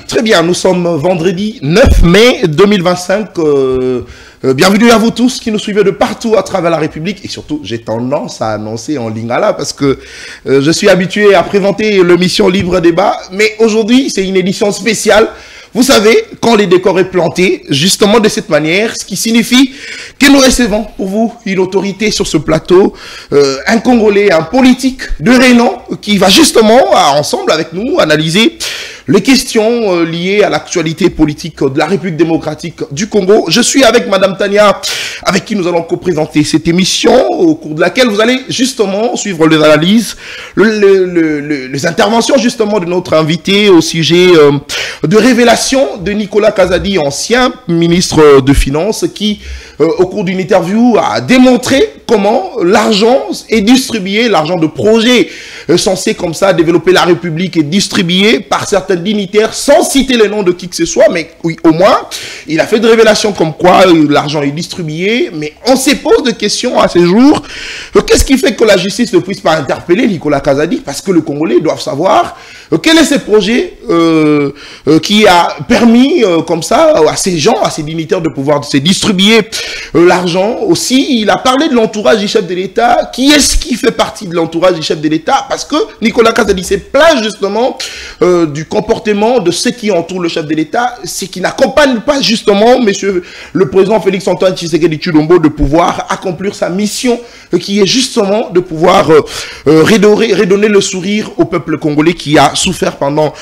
Très bien, nous sommes vendredi 9 mai 2025. Bienvenue à vous tous qui nous suivez de partout à travers la République. Et surtout, j'ai tendance à annoncer en lingala parce que je suis habitué à présenter l'émission Libre Débat. Mais aujourd'hui, c'est une édition spéciale. Vous savez, quand les décors est planté, justement de cette manière, ce qui signifie que nous recevons pour vous une autorité sur ce plateau, un Congolais, un politique de renom qui va justement, ensemble avec nous, analyser les questions liées à l'actualité politique de la République démocratique du Congo. Je suis avec Madame Tania, avec qui nous allons co-présenter cette émission, au cours de laquelle vous allez justement suivre les analyses, les interventions justement de notre invité au sujet de révélation de Nicolas Kazadi, ancien ministre de Finances, qui, au cours d'une interview, a démontré comment l'argent est distribué, l'argent de projets censés comme ça développer la République est distribué par certains dignitaires sans citer les noms de qui que ce soit, mais oui, au moins, il a fait des révélations comme quoi l'argent est distribué, mais on se pose des questions à ces jours. Qu'est-ce qui fait que la justice ne puisse pas interpeller Nicolas Kazadi? Parce que les Congolais doivent savoir quel est ce projet qui a permis comme ça à ces gens, à ces dignitaires de pouvoir se distribuer l'argent. Aussi, il a parlé de l'entourage du chef de l'État. Qui est-ce qui fait partie de l'entourage du chef de l'État? Parce que Nicolas Kazadi s'est plaint justement du comportement de ceux qui entourent le chef de l'État, c'est qui n'accompagnent pas justement monsieur le président Félix-Antoine Tshisekedi Tshilombo de pouvoir accomplir sa mission qui est justement de pouvoir redonner le sourire au peuple congolais qui a souffert pendant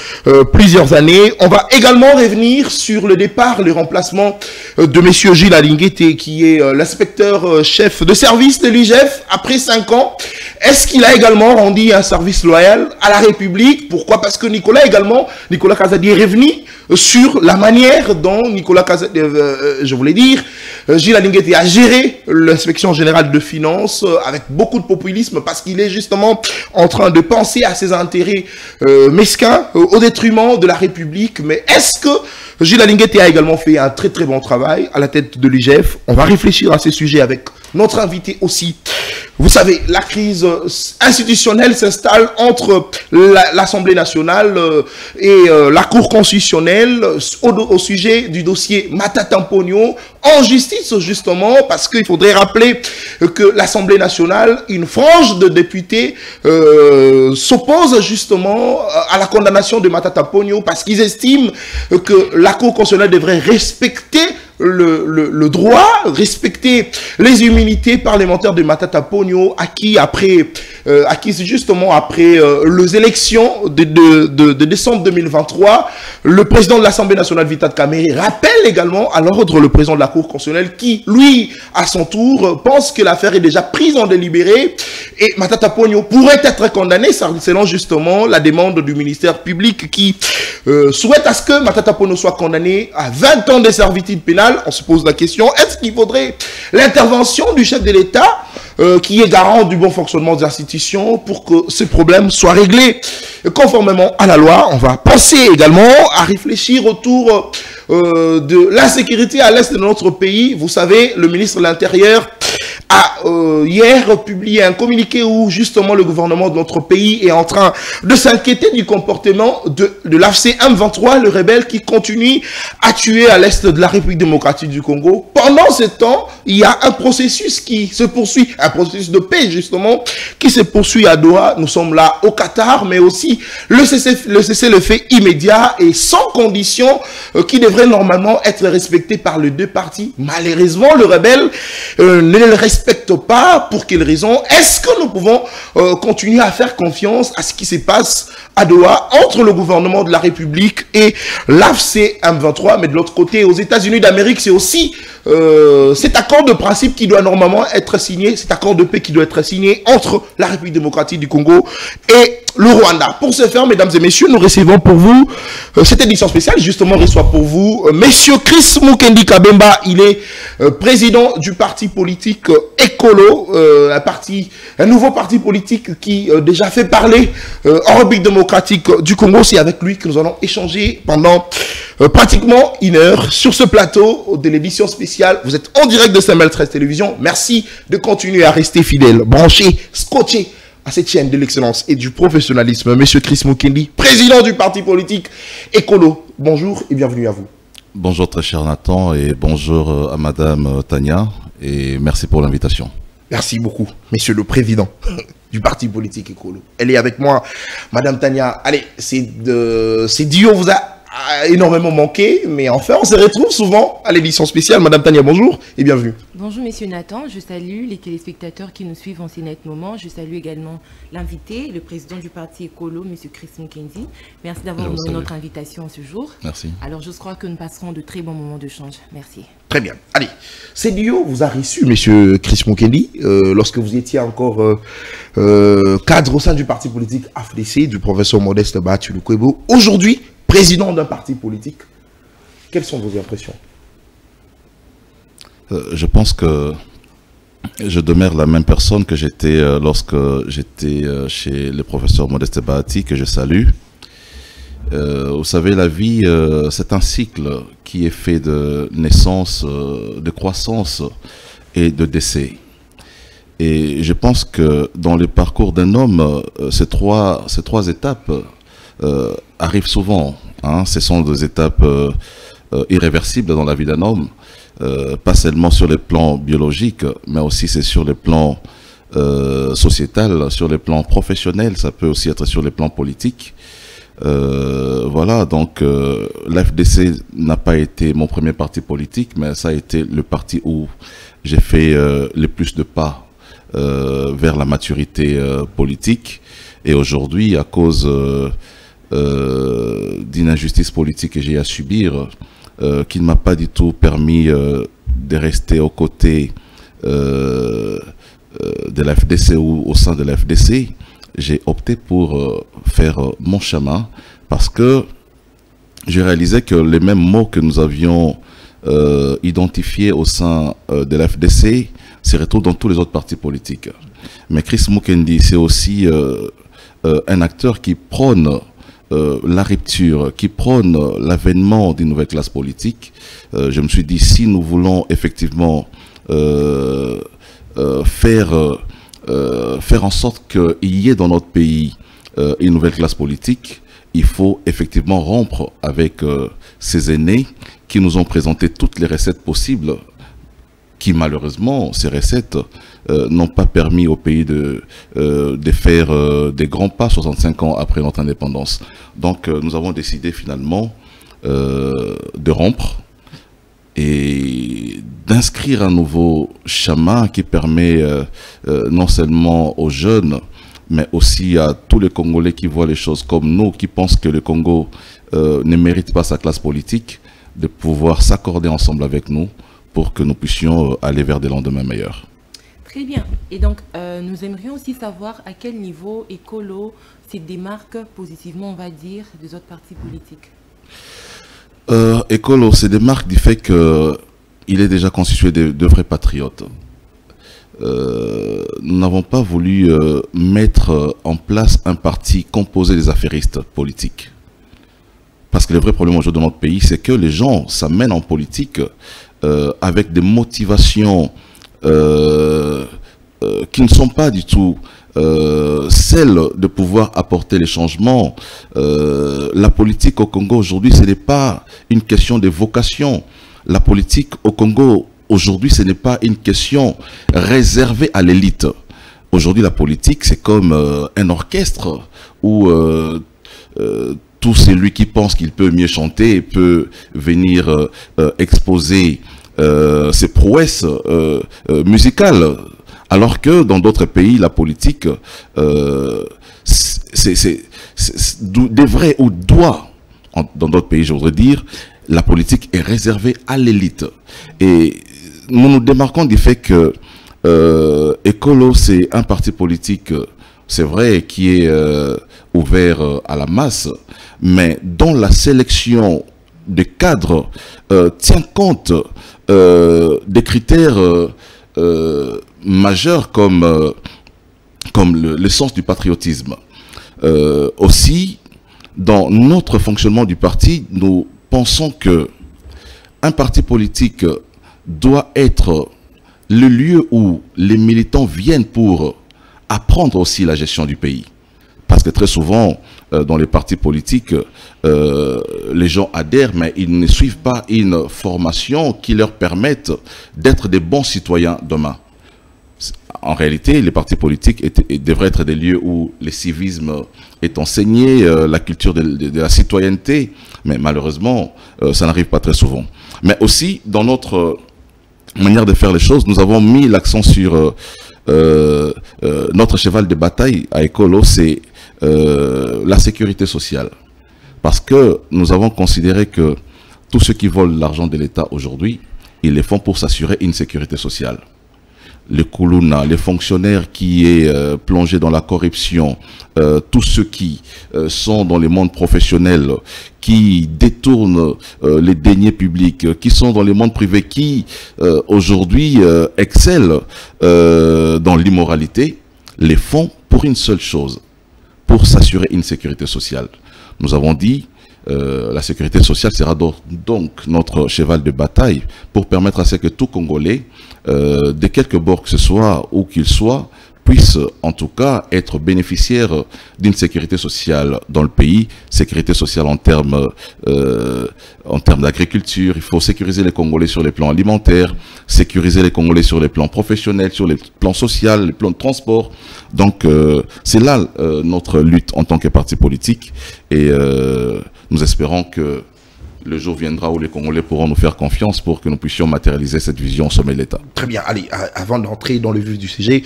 plusieurs années. On va également revenir sur le départ, le remplacement de monsieur Gilles Alinguete qui est l'inspecteur chef de service de l'IGF après 5 ans. Est-ce qu'il a également rendu un service loyal à la République? Pourquoi? Parce que Nicolas Kazadi est revenu sur la manière dont Nicolas Kazadi, je voulais dire, Gilles Alinguete a géré l'inspection générale de finances avec beaucoup de populisme parce qu'il est justement en train de penser à ses intérêts mesquins au détriment de la République. Mais est-ce que Gilles Alinguete a également fait un très très bon travail à la tête de l'IGF? On va réfléchir à ces sujets avec notre invité aussi. Vous savez, la crise institutionnelle s'installe entre l'Assemblée nationale et la Cour constitutionnelle au sujet du dossier Matata Ponyo en justice justement parce qu'il faudrait rappeler que l'Assemblée nationale, une frange de députés s'oppose justement à la condamnation de Matata Ponyo parce qu'ils estiment que la Cour constitutionnelle devrait respecter le droit, respecter les immunités parlementaires de Matata Ponyo acquis justement après les élections de décembre 2023. Le président de l'Assemblée nationale, Vital Kamerhe, rappelle également à l'ordre le président de la Cour constitutionnelle qui, lui, à son tour, pense que l'affaire est déjà prise en délibéré et Matata Ponyo pourrait être condamné selon justement la demande du ministère public qui souhaite à ce que Matata Ponyo soit condamné à 20 ans de servitude pénale. On se pose la question, est-ce qu'il faudrait l'intervention du chef de l'État qui est garant du bon fonctionnement des institutions pour que ce problème soit réglé conformément à la loi? On va penser également à réfléchir autour de l'insécurité à l'est de notre pays. Vous savez, le ministre de l'Intérieur a hier publié un communiqué où justement le gouvernement de notre pays est en train de s'inquiéter du comportement de l'AFC M23, le rebelle qui continue à tuer à l'est de la République démocratique du Congo. Pendant ce temps, il y a un processus qui se poursuit, un processus de paix justement, qui se poursuit à Doha. Nous sommes là au Qatar, mais aussi le cessez-le-feu immédiat et sans condition qui devrait normalement être respecté par les deux parties. Malheureusement, le rebelle ne le respecte pas. Pour quelle raison? Est-ce que nous pouvons continuer à faire confiance à ce qui se passe à Doha entre le gouvernement de la République et l'AFC M23? Mais de l'autre côté, aux États-Unis d'Amérique, c'est aussi cet accord de principe qui doit normalement être signé, cet accord de paix qui doit être signé entre la République démocratique du Congo et le Rwanda. Pour ce faire, mesdames et messieurs, nous recevons pour vous cette édition spéciale, justement reçoit pour vous Monsieur Chris Mukendi Kabemba. Il est président du parti politique Ekolo, un nouveau parti politique qui déjà fait parler en République démocratique du Congo. C'est avec lui que nous allons échanger pendant pratiquement 1 heure sur ce plateau de l'édition spéciale. Vous êtes en direct de Samuel 13 Télévision. Merci de continuer à rester fidèle, branché, scotché à cette chaîne de l'excellence et du professionnalisme. Monsieur Chris Mukendi, président du parti politique Ekolo. bonjour et bienvenue à vous. Bonjour très cher Nathan et bonjour à Madame Tania et merci pour l'invitation. Merci beaucoup, Monsieur le Président du parti politique écolo. Elle est avec moi, Madame Tania. Allez, ces duos vous a énormément manqué, mais enfin on se retrouve souvent à l'édition spéciale. Madame Tania, bonjour et bienvenue. Bonjour Monsieur Nathan, je salue les téléspectateurs qui nous suivent en ces nets moments. Je salue également l'invité, le président du parti écolo, Monsieur Chris Mukendi. Merci d'avoir honoré notre invitation ce jour. Merci. Alors je crois que nous passerons de très bons moments de change. Merci. Très bien. Allez, ces duos vous a reçu, Monsieur Chris Mukendi, lorsque vous étiez encore cadre au sein du parti politique AFDC, du professeur Modeste Bahatulukwebo. Aujourd'hui, président d'un parti politique. Quelles sont vos impressions? Je pense que je demeure la même personne que j'étais lorsque j'étais chez le professeur Modeste Bahati, que je salue. Vous savez, la vie, c'est un cycle qui est fait de naissance, de croissance et de décès. Et je pense que dans le parcours d'un homme, ces trois étapes arrivent souvent. Hein. Ce sont des étapes irréversibles dans la vie d'un homme. Pas seulement sur le plan biologique, mais aussi c'est sur le plan sociétal, sur le plan professionnel, ça peut aussi être sur le plan politique. Voilà, donc l'AFDC n'a pas été mon premier parti politique, mais ça a été le parti où j'ai fait le plus de pas vers la maturité politique. Et aujourd'hui, à cause d'une injustice politique que j'ai à subir, qui ne m'a pas du tout permis de rester aux côtés de l'AFDC ou au sein de l'AFDC, j'ai opté pour faire mon chemin parce que j'ai réalisé que les mêmes mots que nous avions identifiés au sein de l'AFDC se retrouvent dans tous les autres partis politiques. Mais Chris Mukendi, c'est aussi un acteur qui prône la rupture, qui prône l'avènement d'une nouvelle classe politique. Je me suis dit, si nous voulons effectivement faire en sorte qu'il y ait dans notre pays une nouvelle classe politique, il faut effectivement rompre avec ces aînés qui nous ont présenté toutes les recettes possibles, qui malheureusement, ces recettes n'ont pas permis au pays de faire des grands pas 65 ans après notre indépendance. Donc nous avons décidé finalement de rompre et d'inscrire un nouveau chemin qui permet non seulement aux jeunes, mais aussi à tous les Congolais qui voient les choses comme nous, qui pensent que le Congo ne mérite pas sa classe politique, de pouvoir s'accorder ensemble avec nous pour que nous puissions aller vers des lendemains meilleurs. Très bien. Et donc, nous aimerions aussi savoir à quel niveau écolo se démarque positivement, on va dire, des autres partis politiques. Écolo se démarque du fait qu'il est déjà constitué de vrais patriotes. Nous n'avons pas voulu mettre en place un parti composé des affairistes politiques. Parce que le vrai problème aujourd'hui dans notre pays, c'est que les gens s'amènent en politique avec des motivations qui ne sont pas du tout celles de pouvoir apporter les changements. La politique au Congo aujourd'hui, ce n'est pas une question de vocation. La politique au Congo aujourd'hui, ce n'est pas une question réservée à l'élite. Aujourd'hui, la politique, c'est comme un orchestre où tout celui qui pense qu'il peut mieux chanter peut venir exposer ses prouesses musicales. Alors que dans d'autres pays, la politique devrait ou doit, dans d'autres pays, je voudrais dire, la politique est réservée à l'élite. Et nous nous démarquons du fait que Écolo, c'est un parti politique, c'est vrai, qui est ouvert à la masse, mais dont la sélection des cadres tient compte des critères majeurs comme le sens du patriotisme. Aussi, dans notre fonctionnement du parti, nous pensons que un parti politique doit être le lieu où les militants viennent pour apprendre aussi la gestion du pays. Parce que très souvent, dans les partis politiques, les gens adhèrent, mais ils ne suivent pas une formation qui leur permette d'être des bons citoyens demain. En réalité, les partis politiques devraient être des lieux où le civisme est enseigné, la culture de la citoyenneté, mais malheureusement, ça n'arrive pas très souvent. Mais aussi, dans notre manière de faire les choses, nous avons mis l'accent sur notre cheval de bataille à Ekolo, c'est la sécurité sociale. Parce que nous avons considéré que tous ceux qui volent l'argent de l'État aujourd'hui, ils le font pour s'assurer une sécurité sociale. Les Koulouna, les fonctionnaires qui est plongé dans la corruption, tous ceux qui sont dans les mondes professionnels, qui détournent les deniers publics, qui sont dans les mondes privés, qui aujourd'hui excellent dans l'immoralité, les font pour une seule chose, pour s'assurer une sécurité sociale. Nous avons dit la sécurité sociale sera donc notre cheval de bataille pour permettre à ce que tout Congolais, de quelque bord que ce soit, où qu'il soit, puisse en tout cas être bénéficiaire d'une sécurité sociale dans le pays, sécurité sociale en termes d'agriculture. Il faut sécuriser les Congolais sur les plans alimentaires, sécuriser les Congolais sur les plans professionnels, sur les plans sociaux, les plans de transport. Donc c'est là notre lutte en tant que parti politique, et nous espérons que le jour viendra où les Congolais pourront nous faire confiance pour que nous puissions matérialiser cette vision au sommet de l'État. Très bien. Allez, avant d'entrer dans le vif du sujet,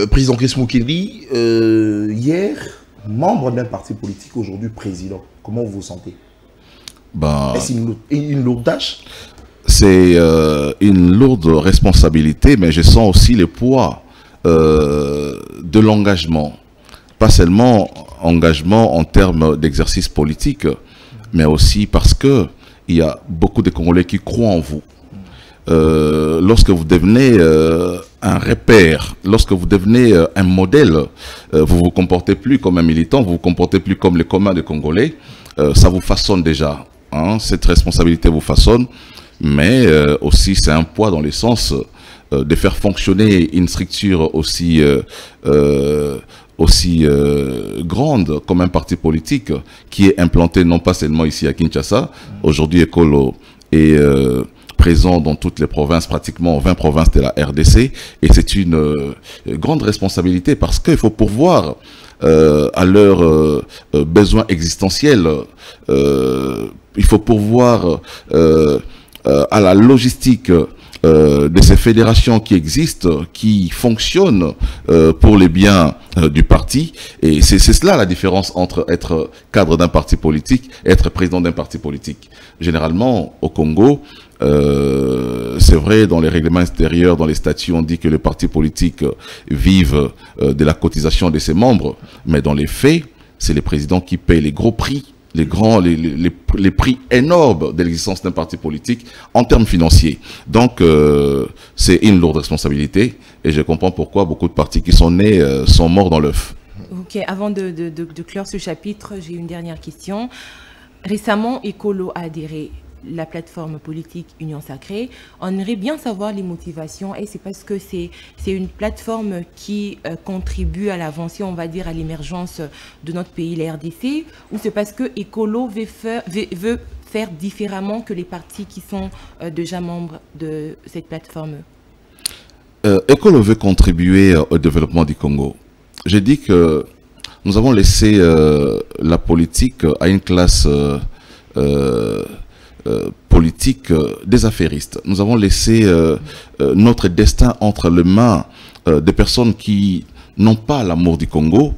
président Chris Moukindi, hier, membre d'un parti politique, aujourd'hui président, comment vous vous sentez? Est-ce une lourde tâche? C'est une lourde responsabilité, mais je sens aussi le poids de l'engagement. Pas seulement engagement en termes d'exercice politique, mais aussi parce que il y a beaucoup de Congolais qui croient en vous. Lorsque vous devenez un repère, lorsque vous devenez un modèle, vous vous comportez plus comme un militant, vous vous comportez plus comme les communs des Congolais, ça vous façonne déjà. Hein, cette responsabilité vous façonne, mais aussi c'est un poids dans le sens de faire fonctionner une structure aussi grande comme un parti politique qui est implanté non pas seulement ici à Kinshasa. Aujourd'hui, Ekolo est présent dans toutes les provinces, pratiquement 20 provinces de la RDC, et c'est une grande responsabilité parce qu'il faut pourvoir à leurs besoins existentiels, il faut pourvoir à la logistique de ces fédérations qui existent, qui fonctionnent pour les biens du parti. Et c'est cela la différence entre être cadre d'un parti politique et être président d'un parti politique. Généralement, au Congo, c'est vrai, dans les règlements extérieurs, dans les statuts, on dit que les partis politiques vivent de la cotisation de ses membres, mais dans les faits, c'est les présidents qui payent les gros prix, les prix énormes de l'existence d'un parti politique en termes financiers. Donc, c'est une lourde responsabilité, et je comprends pourquoi beaucoup de partis qui sont nés sont morts dans l'œuf. Ok, avant de clore ce chapitre, j'ai une dernière question. Récemment, Ekolo a adhéré la plateforme politique Union Sacrée. On aimerait bien savoir les motivations, et c'est parce que c'est une plateforme qui contribue à l'avancée, on va dire, à l'émergence de notre pays, la RDC, ou c'est parce que Ekolo veut faire différemment que les partis qui sont déjà membres de cette plateforme? Ekolo veut contribuer au développement du Congo. J'ai dit que nous avons laissé la politique à une classe politique des affairistes. Nous avons laissé notre destin entre les mains des personnes qui n'ont pas l'amour du Congo,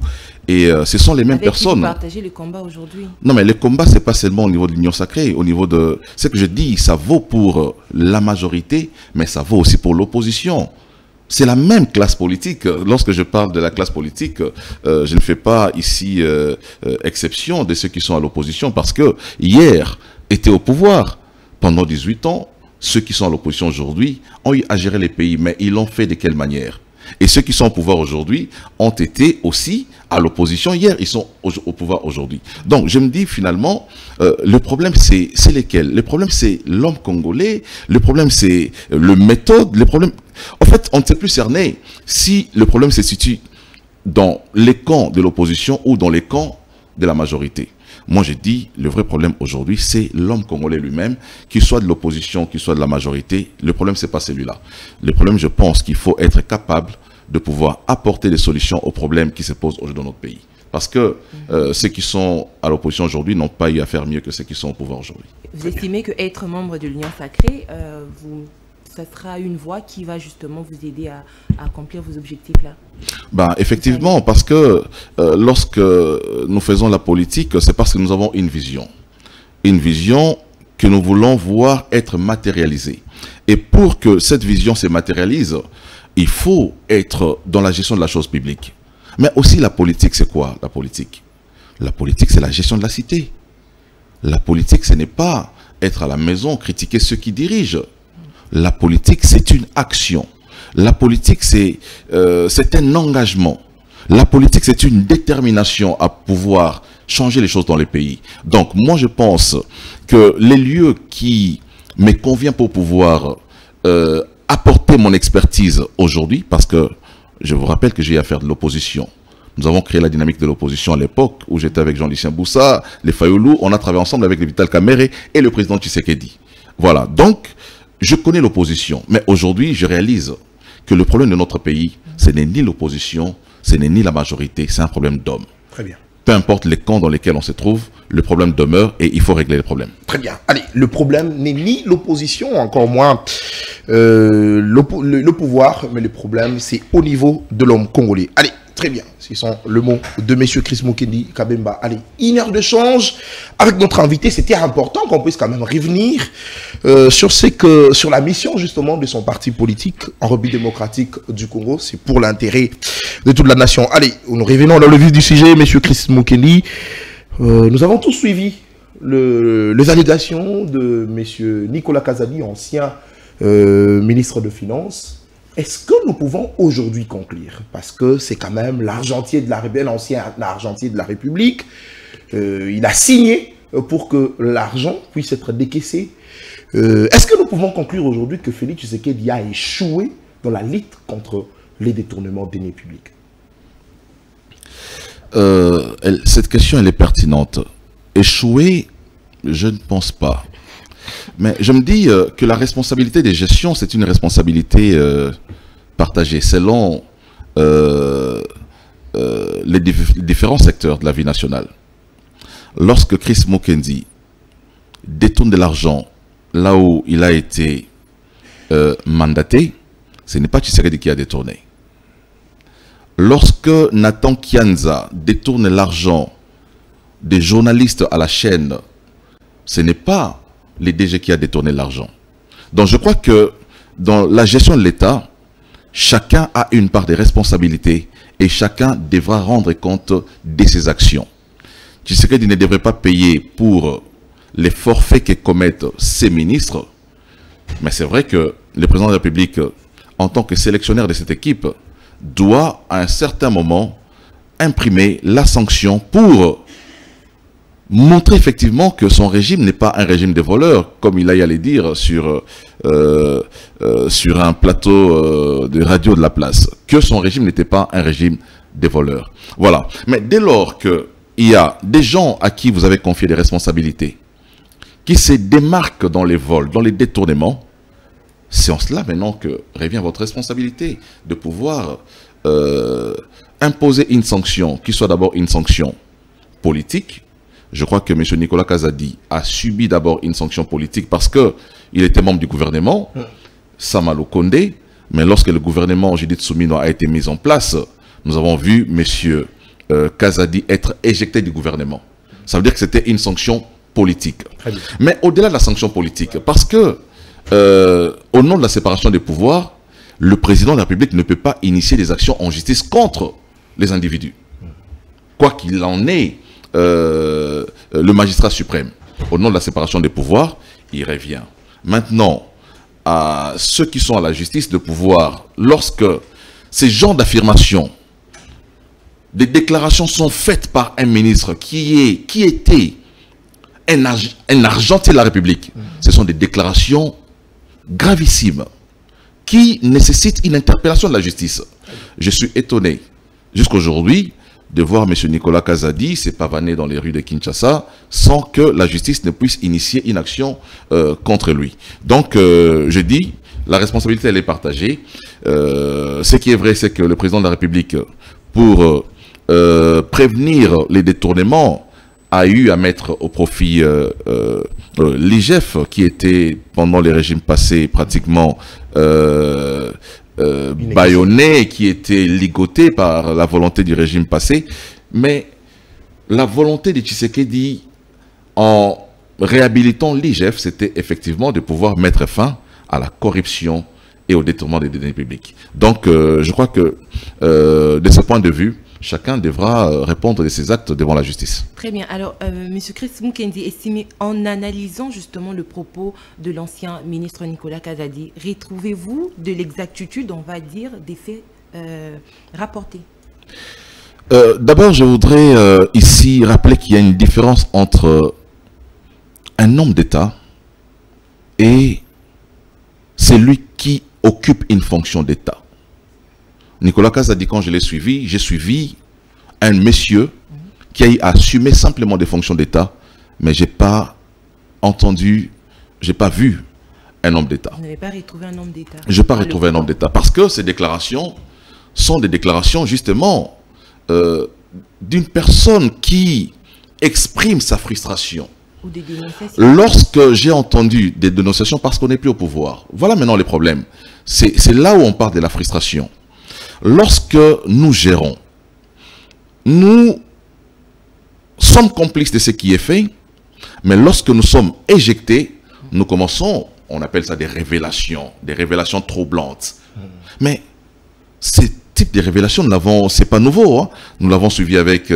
et ce sont les mêmes personnes. Vous partagez le combat aujourd'hui? Non, mais le combat, c'est pas seulement au niveau de l'Union Sacrée, au niveau de ce que je dis, ça vaut pour la majorité, mais ça vaut aussi pour l'opposition. C'est la même classe politique. Lorsque je parle de la classe politique, je ne fais pas ici exception de ceux qui sont à l'opposition, parce que hier étaient au pouvoir pendant 18 ans. Ceux qui sont à l'opposition aujourd'hui ont eu à gérer les pays, mais ils l'ont fait de quelle manière? Et ceux qui sont au pouvoir aujourd'hui ont été aussi à l'opposition hier, ils sont au pouvoir aujourd'hui. Donc je me dis finalement, le problème c'est lesquels? Le problème c'est l'homme congolais, le problème c'est le méthode, le problème... En fait, on ne sait plus cerner si le problème se situe dans les camps de l'opposition ou dans les camps de la majorité. Moi, j'ai dit, le vrai problème aujourd'hui, c'est l'homme congolais lui-même, qu'il soit de l'opposition, qu'il soit de la majorité. Le problème, c'est pas celui-là. Le problème, je pense qu'il faut être capable de pouvoir apporter des solutions aux problèmes qui se posent aujourd'hui dans notre pays. Parce que ceux qui sont à l'opposition aujourd'hui n'ont pas eu à faire mieux que ceux qui sont au pouvoir aujourd'hui. Vous estimez qu'être membre de l'Union Sacrée, ça sera une voie qui va justement vous aider à accomplir vos objectifs-là? Ben, effectivement, parce que lorsque nous faisons la politique, c'est parce que nous avons une vision. Une vision que nous voulons voir être matérialisée. Et pour que cette vision se matérialise, il faut être dans la gestion de la chose publique. Mais aussi la politique, c'est quoi la politique? La politique, c'est la gestion de la cité. La politique, ce n'est pas être à la maison, critiquer ceux qui dirigent. La politique, c'est une action. La politique, c'est un engagement. La politique, c'est une détermination à pouvoir changer les choses dans les pays. Donc, moi, je pense que les lieux qui me conviennent pour pouvoir apporter mon expertise aujourd'hui, parce que je vous rappelle que j'ai à faire de l'opposition. Nous avons créé la dynamique de l'opposition à l'époque où j'étais avec Jean-Lucien Boussa, les Fayoulou, on a travaillé ensemble avec les Vital Kamerhe et le président Tshisekedi. Voilà, donc je connais l'opposition, mais aujourd'hui je réalise que le problème de notre pays, ce n'est ni l'opposition, ce n'est ni la majorité, c'est un problème d'hommes. Très bien. Peu importe les camps dans lesquels on se trouve, le problème demeure et il faut régler le problème. Très bien. Allez, le problème n'est ni l'opposition, encore moins le pouvoir, mais le problème, c'est au niveau de l'homme congolais. Allez, très bien. Ce sont le mot de M. Chris Mukendi Kabemba. Allez, une heure de change avec notre invité. C'était important qu'on puisse quand même revenir sur la mission justement de son parti politique en République démocratique du Congo. C'est pour l'intérêt de toute la nation. Allez, nous revenons dans le vif du sujet, M. Chris Mukendi. Nous avons tous suivi les allégations de M. Nicolas Kazadi, ancien ministre de Finances. Est-ce que nous pouvons aujourd'hui conclure, parce que c'est quand même l'argentier de la République, l'ancien argentier de la République, il a signé pour que l'argent puisse être décaissé. Est-ce que nous pouvons conclure aujourd'hui que Félix Tshisekedi a échoué dans la lutte contre les détournements des deniers publics? Cette question, elle est pertinente. Échouer, je ne pense pas. Mais je me dis que la responsabilité des gestions, c'est une responsabilité partagée selon les différents secteurs de la vie nationale. Lorsque Chris Mukendi détourne de l'argent là où il a été mandaté, ce n'est pas Tshisekedi qui a détourné. Lorsque Nathan Kianza détourne l'argent des journalistes à la chaîne, ce n'est pas les DG qui a détourné l'argent. Donc je crois que dans la gestion de l'État, chacun a une part de responsabilité et chacun devra rendre compte de ses actions. Tshisekedi ne devrait pas payer pour les forfaits que commettent ses ministres, mais c'est vrai que le président de la République, en tant que sélectionneur de cette équipe, doit à un certain moment imprimer la sanction pour montrer effectivement que son régime n'est pas un régime de voleurs, comme il a allé dire sur un plateau de radio de la place, que son régime n'était pas un régime de voleurs. Voilà. Mais dès lors qu'il y a des gens à qui vous avez confié des responsabilités, qui se démarquent dans les vols, dans les détournements, c'est en cela maintenant que revient votre responsabilité de pouvoir imposer une sanction, qui soit d'abord une sanction politique. Je crois que M. Nicolas Kazadi a subi d'abord une sanction politique parce qu'il était membre du gouvernement, Samalou Kondé, mais lorsque le gouvernement Judith Soumino a été mis en place, nous avons vu M. Kazadi être éjecté du gouvernement. Ça veut dire que c'était une sanction politique. Mais au-delà de la sanction politique, parce que au nom de la séparation des pouvoirs, le président de la République ne peut pas initier des actions en justice contre les individus. Quoi qu'il en ait, le magistrat suprême, au nom de la séparation des pouvoirs, il revient. Maintenant, à ceux qui sont à la justice de pouvoir, lorsque ces genres d'affirmations, des déclarations sont faites par un ministre qui était un argentier de la République, ce sont des déclarations gravissimes qui nécessitent une interpellation de la justice. Je suis étonné jusqu'aujourd'hui de voir M. Nicolas Kazadi se pavaner dans les rues de Kinshasa sans que la justice ne puisse initier une action contre lui. Donc, je dis, la responsabilité, elle est partagée. Ce qui est vrai, c'est que le président de la République, pour prévenir les détournements, a eu à mettre au profit l'IGF, qui était, pendant les régimes passés, pratiquement bâillonné, qui était ligoté par la volonté du régime passé. Mais la volonté de Tshisekedi, en réhabilitant l'IGF, c'était effectivement de pouvoir mettre fin à la corruption et au détournement des deniers publics. Donc, je crois que, de ce point de vue, chacun devra répondre de ses actes devant la justice. Très bien. Alors, M. Chris Mukendi, estimez, en analysant justement le propos de l'ancien ministre Nicolas Kazadi, retrouvez-vous de l'exactitude, on va dire, des faits rapportés? D'abord, je voudrais ici rappeler qu'il y a une différence entre un homme d'État et celui qui occupe une fonction d'État. Nicolas Kazadi, quand je l'ai suivi, j'ai suivi un monsieur qui a assumé simplement des fonctions d'État, mais je n'ai pas entendu, je n'ai pas vu un homme d'État. Vous n'avez pas retrouvé un homme d'État? Je n'ai pas retrouvé un homme d'État, parce que ces déclarations sont des déclarations justement d'une personne qui exprime sa frustration. Ou des dénonciations. Lorsque j'ai entendu des dénonciations, parce qu'on n'est plus au pouvoir, voilà maintenant les problèmes. C'est là où on parle de la frustration. Lorsque nous gérons, nous sommes complices de ce qui est fait, mais lorsque nous sommes éjectés, nous commençons, on appelle ça des révélations troublantes. Mais ce type de révélations, c'est pas nouveau, hein. Nous l'avons suivi avec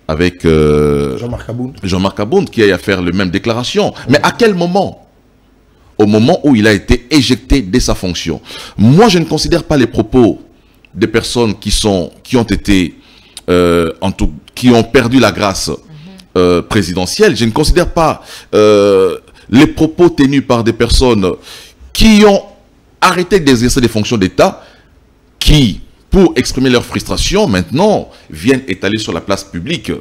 Jean-Marc Abound, qui a eu à faire les mêmes déclarations. Mais à quel moment? Au moment où il a été éjecté de sa fonction. Moi, je ne considère pas les propos des personnes qui ont perdu la grâce présidentielle. Je ne considère pas les propos tenus par des personnes qui ont arrêté d'exercer des fonctions d'État, qui, pour exprimer leur frustration, maintenant, viennent étaler sur la place publique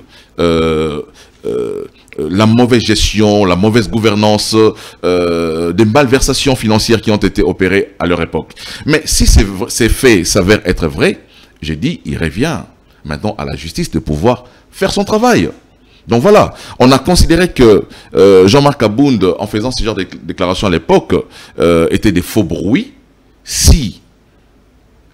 la mauvaise gestion, la mauvaise gouvernance, des malversations financières qui ont été opérées à leur époque. Mais si ces faits s'avèrent être vrais, j'ai dit, il revient maintenant à la justice de pouvoir faire son travail. Donc voilà, on a considéré que Jean-Marc Abound, en faisant ce genre de déclarations à l'époque, était des faux bruits. Si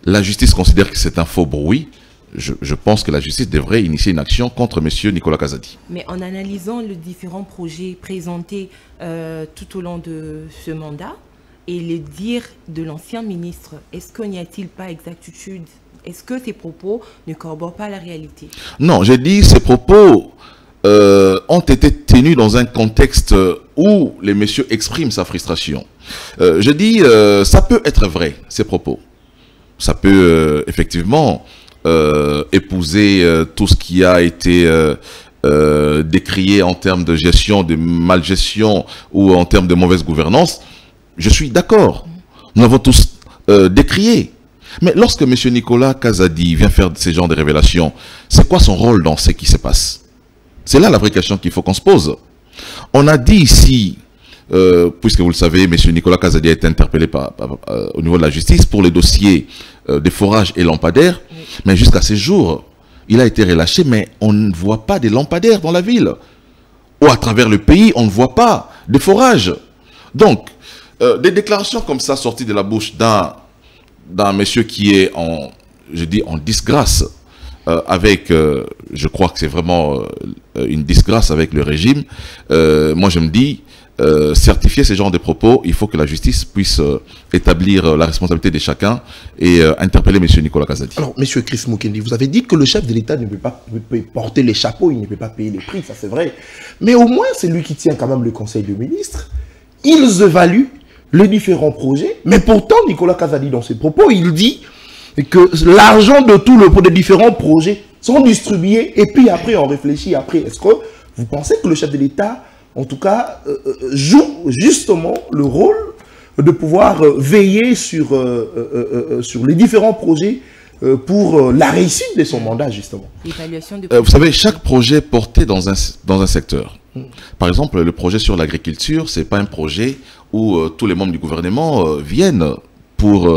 la justice considère que c'est un faux bruit, je pense que la justice devrait initier une action contre M. Nicolas Kazadi. Mais en analysant les différents projets présentés tout au long de ce mandat et les dires de l'ancien ministre, est-ce qu'il n'y a-t-il pas exactitude? Est-ce que ces propos ne corroborent pas la réalité? Non, j'ai dit ces propos ont été tenus dans un contexte où les messieurs expriment sa frustration. Je dis, ça peut être vrai, ces propos. Ça peut effectivement épouser tout ce qui a été décrié en termes de gestion, de malgestion ou en termes de mauvaise gouvernance. Je suis d'accord. Nous avons tous décrié. Mais lorsque M. Nicolas Kazadi vient faire ce genre de révélations, c'est quoi son rôle dans ce qui se passe? C'est là la vraie question qu'il faut qu'on se pose. On a dit ici, puisque vous le savez, M. Nicolas Kazadi a été interpellé au niveau de la justice pour les dossiers des forages et lampadaires, mais jusqu'à ce jour, il a été relâché, mais on ne voit pas des lampadaires dans la ville. Ou à travers le pays, on ne voit pas de forages. Donc, des déclarations comme ça sorties de la bouche d'un monsieur qui est en disgrâce avec, je crois que c'est vraiment une disgrâce avec le régime. Moi, je me dis, certifier ce genre de propos, il faut que la justice puisse établir la responsabilité de chacun et interpeller M. Nicolas Kazadi. Alors, M. Chris Mukendi, vous avez dit que le chef de l'État ne peut pas porter les chapeaux, il ne peut pas payer les prix, ça c'est vrai. Mais au moins, c'est lui qui tient quand même le conseil de ministres. Ils évaluent les différents projets, mais pourtant, Nicolas Kazadi, dans ses propos, il dit que l'argent de des différents projets sont distribués et puis après, on réfléchit après. Est-ce que vous pensez que le chef de l'État, en tout cas, joue justement le rôle de pouvoir veiller sur les différents projets pour la réussite de son mandat, justement. Vous savez, chaque projet porté dans un secteur. Par exemple, le projet sur l'agriculture, ce n'est pas un projet où tous les membres du gouvernement viennent pour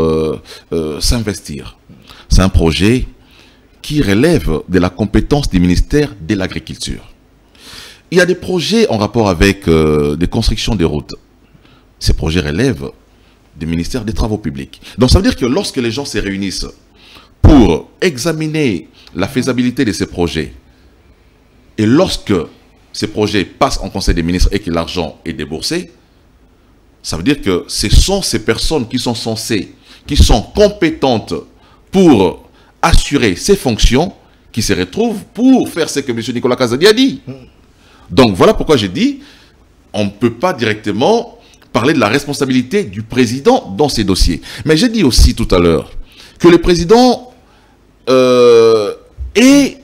s'investir. C'est un projet qui relève de la compétence du ministère de l'Agriculture. Il y a des projets en rapport avec des constructions de routes. Ces projets relèvent du ministère des Travaux publics. Donc ça veut dire que lorsque les gens se réunissent pour examiner la faisabilité de ces projets, et lorsque ces projets passent en Conseil des ministres et que l'argent est déboursé, ça veut dire que ce sont ces personnes qui sont censées, qui sont compétentes pour assurer ces fonctions, qui se retrouvent pour faire ce que M. Nicolas Kazadi a dit. Donc voilà pourquoi j'ai dit, on ne peut pas directement parler de la responsabilité du président dans ces dossiers. Mais j'ai dit aussi tout à l'heure que le président est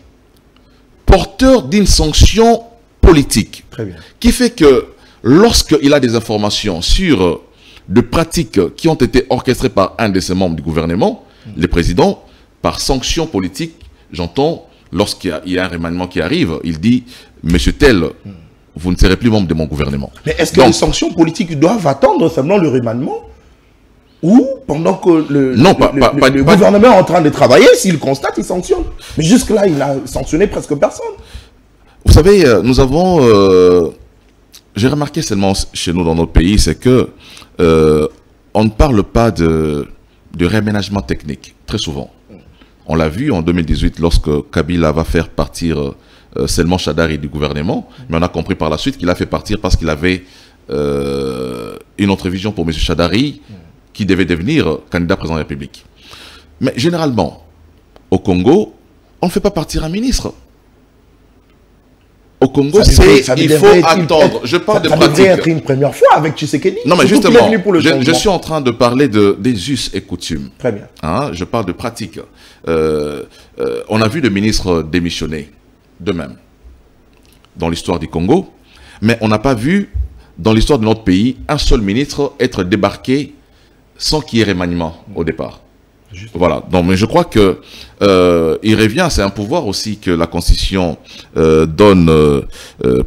porteur d'une sanction politique. Très bien. Qui fait que lorsqu'il a des informations sur de pratiques qui ont été orchestrées par un de ses membres du gouvernement, le président, par sanction politique, j'entends, lorsqu'il y a un remaniement qui arrive, il dit « Monsieur tel, vous ne serez plus membre de mon gouvernement ». Mais est-ce que les sanctions politiques doivent attendre seulement le remaniement? Ou pendant que le gouvernement est en train de travailler, s'il constate, il sanctionne? Mais jusque-là, il n'a sanctionné presque personne. Vous savez, nous avons... j'ai remarqué seulement chez nous dans notre pays, c'est que on ne parle pas de réaménagement technique, très souvent. On l'a vu en 2018 lorsque Kabila va faire partir seulement Chadari du gouvernement, mais on a compris par la suite qu'il a fait partir parce qu'il avait une autre vision pour M. Chadari qui devait devenir candidat président de la République. Mais généralement, au Congo, on ne fait pas partir un ministre. Au Congo, il faut attendre. Je parle de pratique. Ça devrait être une première fois avec Tshisekedi. Non, mais justement, je suis en train de parler des us et coutumes. Très bien. Hein, je parle de pratique. On a vu le ministre démissionner de même dans l'histoire du Congo, mais on n'a pas vu dans l'histoire de notre pays un seul ministre être débarqué sans qu'il y ait remaniement au départ. Juste. Voilà, donc, mais je crois que il revient, c'est un pouvoir aussi que la Constitution donne,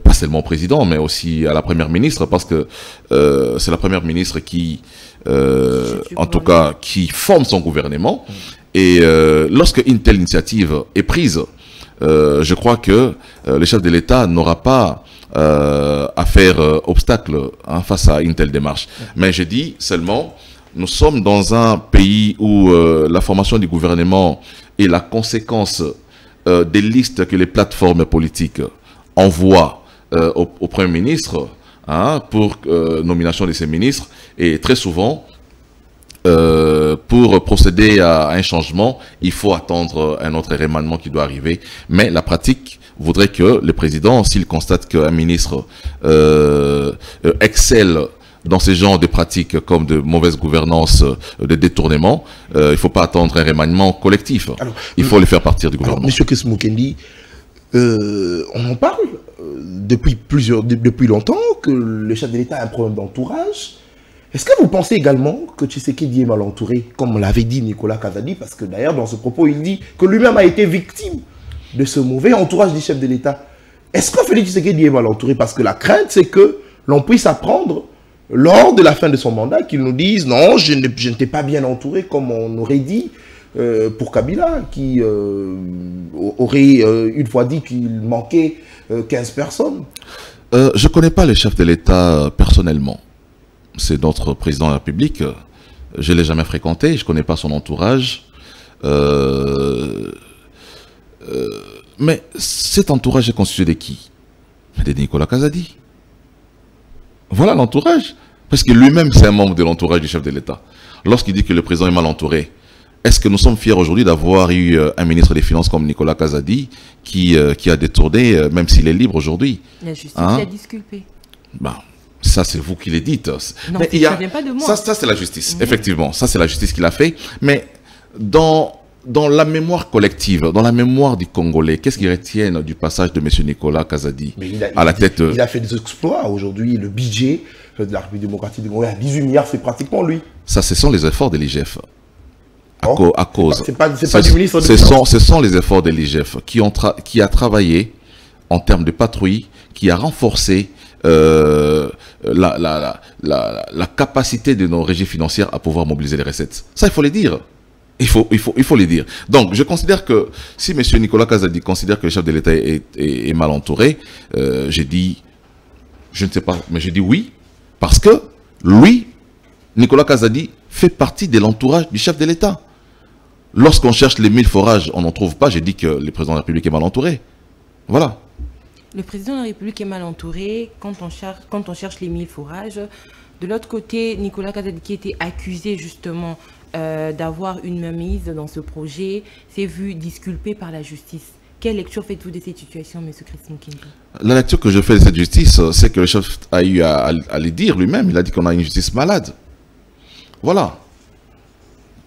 pas seulement au président, mais aussi à la première ministre, parce que c'est la première ministre qui, en tout cas, qui forme son gouvernement. Et lorsque une telle initiative est prise, je crois que le chef de l'État n'aura pas à faire obstacle face à une telle démarche. Mais je dis seulement... Nous sommes dans un pays où la formation du gouvernement est la conséquence des listes que les plateformes politiques envoient au Premier ministre pour nomination de ces ministres. Et très souvent, pour procéder à un changement, il faut attendre un autre remaniement qui doit arriver. Mais la pratique voudrait que le président, s'il constate qu'un ministre excelle dans ces genres de pratiques comme de mauvaise gouvernance, de détournement, il ne faut pas attendre un remaniement collectif. Alors, il faut les faire partir du gouvernement. Monsieur Kess Mukendi, on en parle depuis longtemps que le chef de l'État a un problème d'entourage. Est-ce que vous pensez également que Tshisekedi est mal entouré, comme l'avait dit Nicolas Kazadi, parce que d'ailleurs dans ce propos il dit que lui-même a été victime de ce mauvais entourage du chef de l'État. Est-ce que Félix Tshisekedi est mal entouré? Parce que la crainte c'est que l'on puisse apprendre lors de la fin de son mandat, qu'il nous dise non, je n'étais pas bien entouré, comme on aurait dit pour Kabila, qui aurait une fois dit qu'il manquait 15 personnes. Je ne connais pas le chef de l'État personnellement. C'est notre président de la République. Je ne l'ai jamais fréquenté, je ne connais pas son entourage. Mais cet entourage est constitué de qui? De Nicolas Kazadi. Voilà l'entourage. Parce que lui-même, c'est un membre de l'entourage du chef de l'État. Lorsqu'il dit que le président est mal entouré, est-ce que nous sommes fiers aujourd'hui d'avoir eu un ministre des Finances comme Nicolas Kazadi qui a détourné, même s'il est libre aujourd'hui? La justice l'a disculpé. Ben, ça, c'est vous qui le dites. Non, ça ne vient pas de moi. Ça c'est la justice, effectivement. Ça, c'est la justice qui l'a fait. Mais dans la mémoire collective, dans la mémoire du Congolais, qu'est-ce qu'ils retiennent du passage de M. Nicolas Kazadi à la tête? Il a fait des exploits. Aujourd'hui, le budget de la République démocratique du Congo à 18 milliards, c'est pratiquement lui. Ça, ce sont les efforts de l'IGF. À cause. C'est pas du ministre de Ce sont les efforts de l'IGF qui a travaillé en termes de patrouille, qui a renforcé la capacité de nos régies financières à pouvoir mobiliser les recettes. Ça, il faut les dire. Il faut les dire. Donc, je considère que si M. Nicolas Kazadi considère que le chef de l'État est mal entouré, j'ai dit, je ne sais pas, mais j'ai dit oui, parce que lui, Nicolas Kazadi, fait partie de l'entourage du chef de l'État. Lorsqu'on cherche les 1000 forages, on n'en trouve pas. J'ai dit que le président de la République est mal entouré. Voilà. Le président de la République est mal entouré quand on cherche les 1000 forages. De l'autre côté, Nicolas Kazadi, qui était accusé justement d'avoir une mainmise dans ce projet, s'est vu disculpé par la justice. Quelle lecture faites-vous de cette situation, M. Chris Mukendi? La lecture que je fais de cette justice, c'est que le chef a eu à le dire lui-même. Il a dit qu'on a une justice malade. Voilà.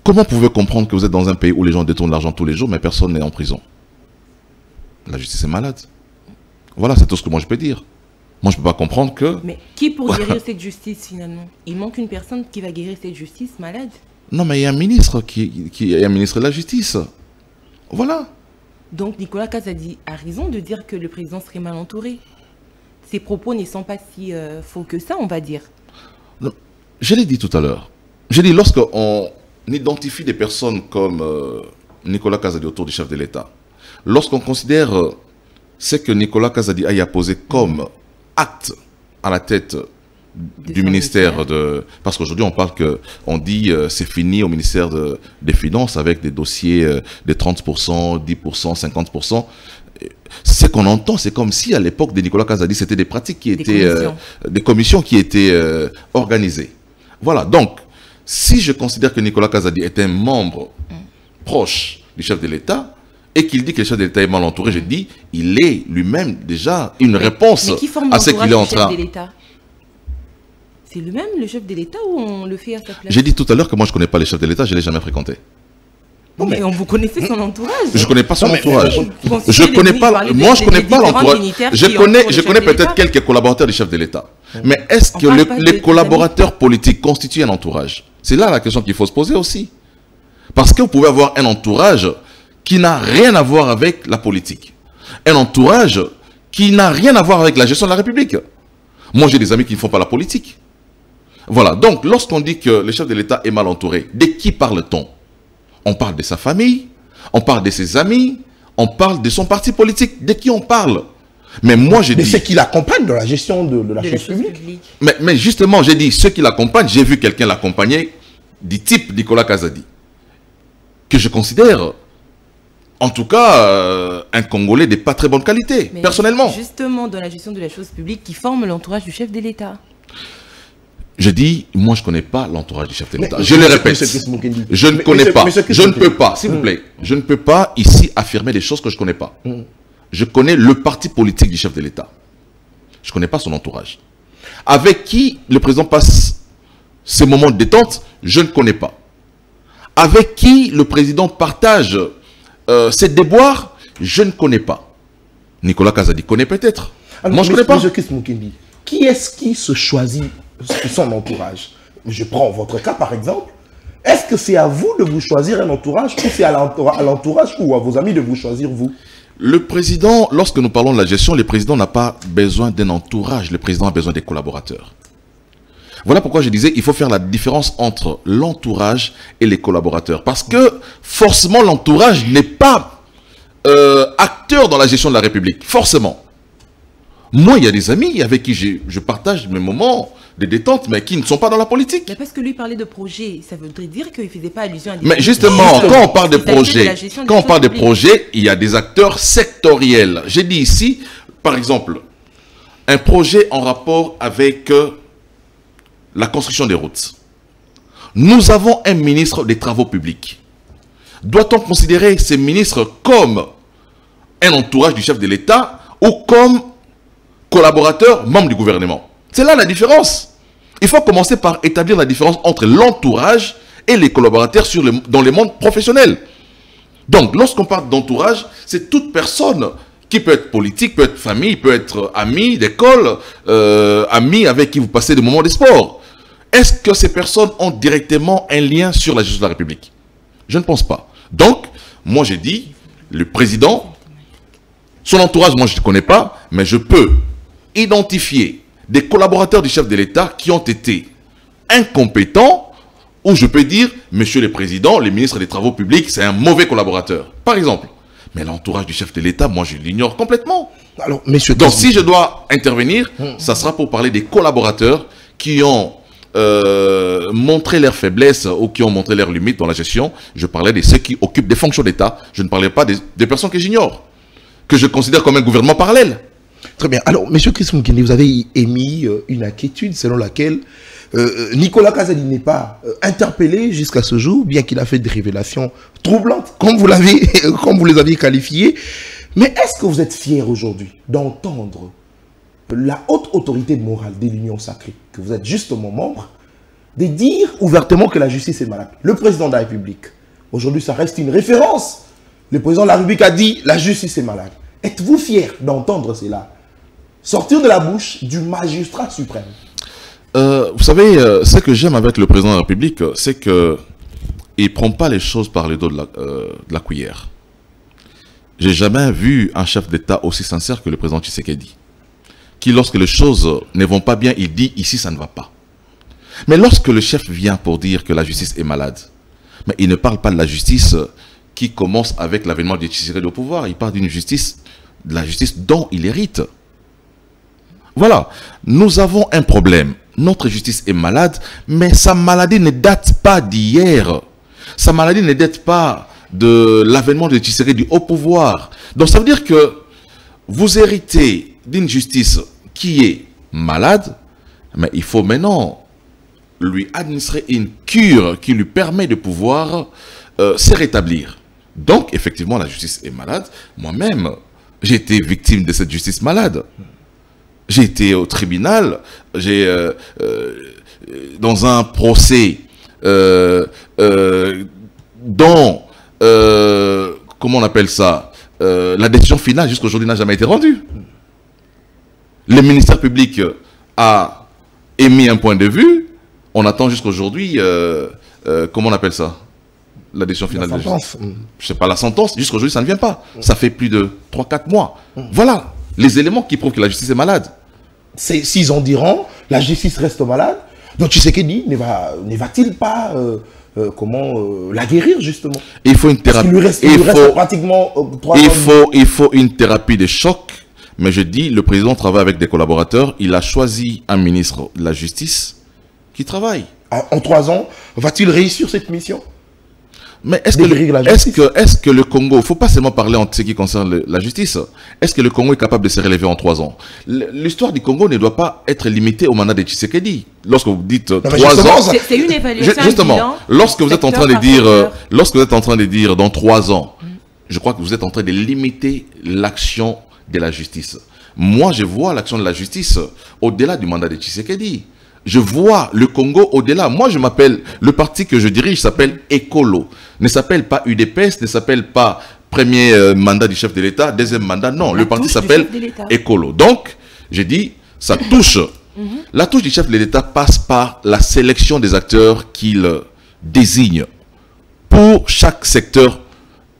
Comment vous pouvez comprendre que vous êtes dans un pays où les gens détournent l'argent tous les jours, mais personne n'est en prison? La justice est malade. Voilà, c'est tout ce que moi je peux dire. Moi, je ne peux pas comprendre que... Mais qui pour guérir cette justice, finalement? Il manque une personne qui va guérir cette justice malade? Non, mais il y a un ministre qui est un ministre de la Justice. Voilà. Donc, Nicolas Kazadi a raison de dire que le président serait mal entouré. Ses propos ne sont pas si faux que ça, on va dire. Non, je l'ai dit tout à l'heure. J'ai dit, lorsqu'on identifie des personnes comme Nicolas Kazadi autour du chef de l'État, lorsqu'on considère ce que Nicolas Kazadi a posé comme acte à la tête du ministère de... Parce qu'aujourd'hui, on dit c'est fini au ministère des Finances avec des dossiers de 30%, 10%, 50%. Ce qu'on entend, c'est comme si à l'époque de Nicolas Kazadi, c'était des pratiques qui étaient... des commissions qui étaient organisées. Voilà, donc, si je considère que Nicolas Kazadi est un membre proche du chef de l'État, et qu'il dit que le chef de l'État est mal entouré, je dis, il est lui-même déjà une réponse à ce qu'il est en train... C'est lui-même le chef de l'État ou on le fait à sa place? J'ai dit tout à l'heure que moi je ne connais pas le chef de l'État, je ne l'ai jamais fréquenté. Non, mais vous connaissez son entourage. Je ne connais pas son entourage. Je ne connais pas, moi je ne connais pas l'entourage. Je connais peut-être quelques collaborateurs du chef de l'État. Mais est-ce que les collaborateurs politiques constituent un entourage? C'est là la question qu'il faut se poser aussi. Parce que vous pouvez avoir un entourage qui n'a rien à voir avec la politique. Un entourage qui n'a rien à voir avec la gestion de la République. Moi j'ai des amis qui ne font pas la politique. Voilà, donc lorsqu'on dit que le chef de l'État est mal entouré, de qui parle-t-on? On parle de sa famille, on parle de ses amis, on parle de son parti politique. De qui on parle? Mais moi j'ai dit... Mais c'est qui l'accompagne dans la gestion de la chose publique. Mais justement, j'ai dit, ceux qui l'accompagnent, j'ai vu quelqu'un l'accompagner du type Nicolas Kazadi, que je considère, en tout cas, un Congolais de pas très bonne qualité, mais personnellement. Justement, dans la gestion de la chose publique qui forme l'entourage du chef de l'État. Je dis, moi je ne connais pas l'entourage du chef de l'État. Je le répète, je ne connais pas, je ne peux pas, s'il vous plaît, je ne peux pas ici affirmer des choses que je ne connais pas. Je connais le parti politique du chef de l'État. Je ne connais pas son entourage. Avec qui le président passe ses moments de détente, je ne connais pas. Avec qui le président partage ses déboires, je ne connais pas. Nicolas Kazadi connaît peut-être. Moi je ne connais pas. Qui est-ce qui se choisit son entourage? Je prends votre cas par exemple. Est-ce que c'est à vous de vous choisir un entourage ou c'est à l'entourage ou à vos amis de vous choisir vous? Le président, lorsque nous parlons de la gestion, le président n'a pas besoin d'un entourage. Le président a besoin des collaborateurs. Voilà pourquoi je disais il faut faire la différence entre l'entourage et les collaborateurs. Parce que forcément l'entourage n'est pas acteur dans la gestion de la République. Forcément. Moi, il y a des amis avec qui je partage mes moments de détente, mais qui ne sont pas dans la politique. Mais parce que lui parlait de projet, ça voudrait dire qu'il ne faisait pas allusion à des... Mais justement, quand on parle de projet, il y a des acteurs sectoriels. J'ai dit ici, par exemple, un projet en rapport avec la construction des routes. Nous avons un ministre des Travaux publics. Doit-on considérer ces ministres comme un entourage du chef de l'État ou comme collaborateurs, membres du gouvernement? C'est là la différence. Il faut commencer par établir la différence entre l'entourage et les collaborateurs dans le monde professionnel. Donc, lorsqu'on parle d'entourage, c'est toute personne qui peut être politique, peut être famille, peut être ami d'école, ami avec qui vous passez des moments de sport. Est-ce que ces personnes ont directement un lien sur la gestion de la République? Je ne pense pas. Donc, moi j'ai dit, le président, son entourage, moi je ne connais pas, mais je peux identifier des collaborateurs du chef de l'État qui ont été incompétents, ou je peux dire, monsieur le président, le ministre des Travaux publics, c'est un mauvais collaborateur, par exemple. Mais l'entourage du chef de l'État, moi je l'ignore complètement. Alors, messieurs, donc si je dois intervenir, ça sera pour parler des collaborateurs qui ont montré leurs faiblesses ou qui ont montré leurs limites dans la gestion. Je parlais de ceux qui occupent des fonctions d'État. Je ne parlais pas des personnes que j'ignore, que je considère comme un gouvernement parallèle. Très bien. Alors, monsieur Chris Moukeni, vous avez émis une inquiétude selon laquelle Nicolas Kazadi n'est pas interpellé jusqu'à ce jour, bien qu'il a fait des révélations troublantes, comme vous les aviez qualifiées. Mais est-ce que vous êtes fier aujourd'hui d'entendre la haute autorité morale de l'Union sacrée, que vous êtes justement membre, de dire ouvertement que la justice est malade? Le président de la République, aujourd'hui ça reste une référence. Le président de la République a dit la justice est malade. Êtes-vous fier d'entendre cela sortir de la bouche du magistrat suprême? Vous savez, ce que j'aime avec le président de la République, c'est qu'il ne prend pas les choses par le dos de la cuillère. J'ai jamais vu un chef d'État aussi sincère que le président Tshisekedi, qui lorsque les choses ne vont pas bien, il dit ici ça ne va pas. Mais lorsque le chef vient pour dire que la justice est malade, mais il ne parle pas de la justice qui commence avec l'avènement de Tshisekedi au pouvoir, il parle d'une justice, de la justice dont il hérite. Voilà, nous avons un problème. Notre justice est malade, mais sa maladie ne date pas d'hier. Sa maladie ne date pas de l'avènement de Tshisekedi au pouvoir. Donc ça veut dire que vous héritez d'une justice qui est malade, mais il faut maintenant lui administrer une cure qui lui permet de pouvoir se rétablir. Donc effectivement la justice est malade. Moi-même, j'ai été victime de cette justice malade. J'ai été au tribunal, dans un procès dont, comment on appelle ça, la décision finale jusqu'à aujourd'hui n'a jamais été rendue. Le ministère public a émis un point de vue, on attend jusqu'à aujourd'hui, comment on appelle ça, la décision finale. La sentence. Je sais pas, la sentence, jusqu'à aujourd'hui ça ne vient pas. Ça fait plus de 3-4 mois. Voilà les éléments qui prouvent que la justice est malade. S'ils en diront, la justice reste malade, donc Tshisekedi ne va-t-il pas la guérir justement? Il faut une thérapie. Il reste pratiquement 3 ans. Il faut une thérapie de choc, mais je dis, le président travaille avec des collaborateurs, il a choisi un ministre de la Justice qui travaille. En 3 ans, va-t-il réussir cette mission? Mais est-ce que le Congo, il ne faut pas seulement parler en ce qui concerne la justice, est-ce que le Congo est capable de se relever en 3 ans? L'histoire du Congo ne doit pas être limitée au mandat de Tshisekedi. Lorsque vous dites 3 ans... C'est une évaluation. Justement, lorsque vous êtes en train de dire dans 3 ans, je crois que vous êtes en train de limiter l'action de la justice. Moi, je vois l'action de la justice au-delà du mandat de Tshisekedi. Je vois le Congo au-delà. Moi, je m'appelle, le parti que je dirige s'appelle Écolo. Ne s'appelle pas UDPS, ne s'appelle pas premier mandat du chef de l'État, deuxième mandat. Non, le parti s'appelle Écolo. Donc, j'ai dit, ça touche. La touche du chef de l'État passe par la sélection des acteurs qu'il désigne pour chaque secteur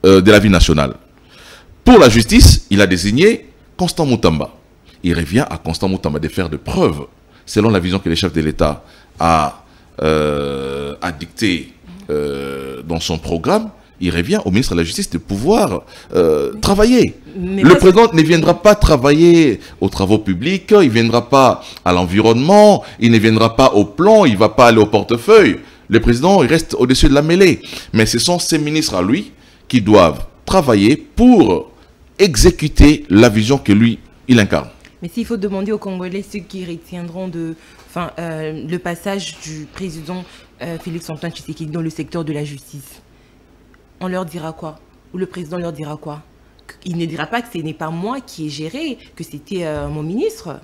de la vie nationale. Pour la justice, il a désigné Constant Moutamba. Il revient à Constant Moutamba de faire de preuves selon la vision que le chef de l'État a dictée dans son programme. Il revient au ministre de la Justice de pouvoir travailler. Le président ne viendra pas travailler aux travaux publics, il ne viendra pas à l'environnement, il ne viendra pas au plan, il ne va pas aller au portefeuille. Le président, il reste au-dessus de la mêlée. Mais ce sont ces ministres à lui qui doivent travailler pour exécuter la vision que lui, il incarne. Mais s'il faut demander aux Congolais ceux qui retiendront le passage du président Félix-Antoine Tshisekedi dans le secteur de la justice, on leur dira quoi? Ou le président leur dira quoi? Il ne dira pas que ce n'est pas moi qui ai géré, que c'était mon ministre.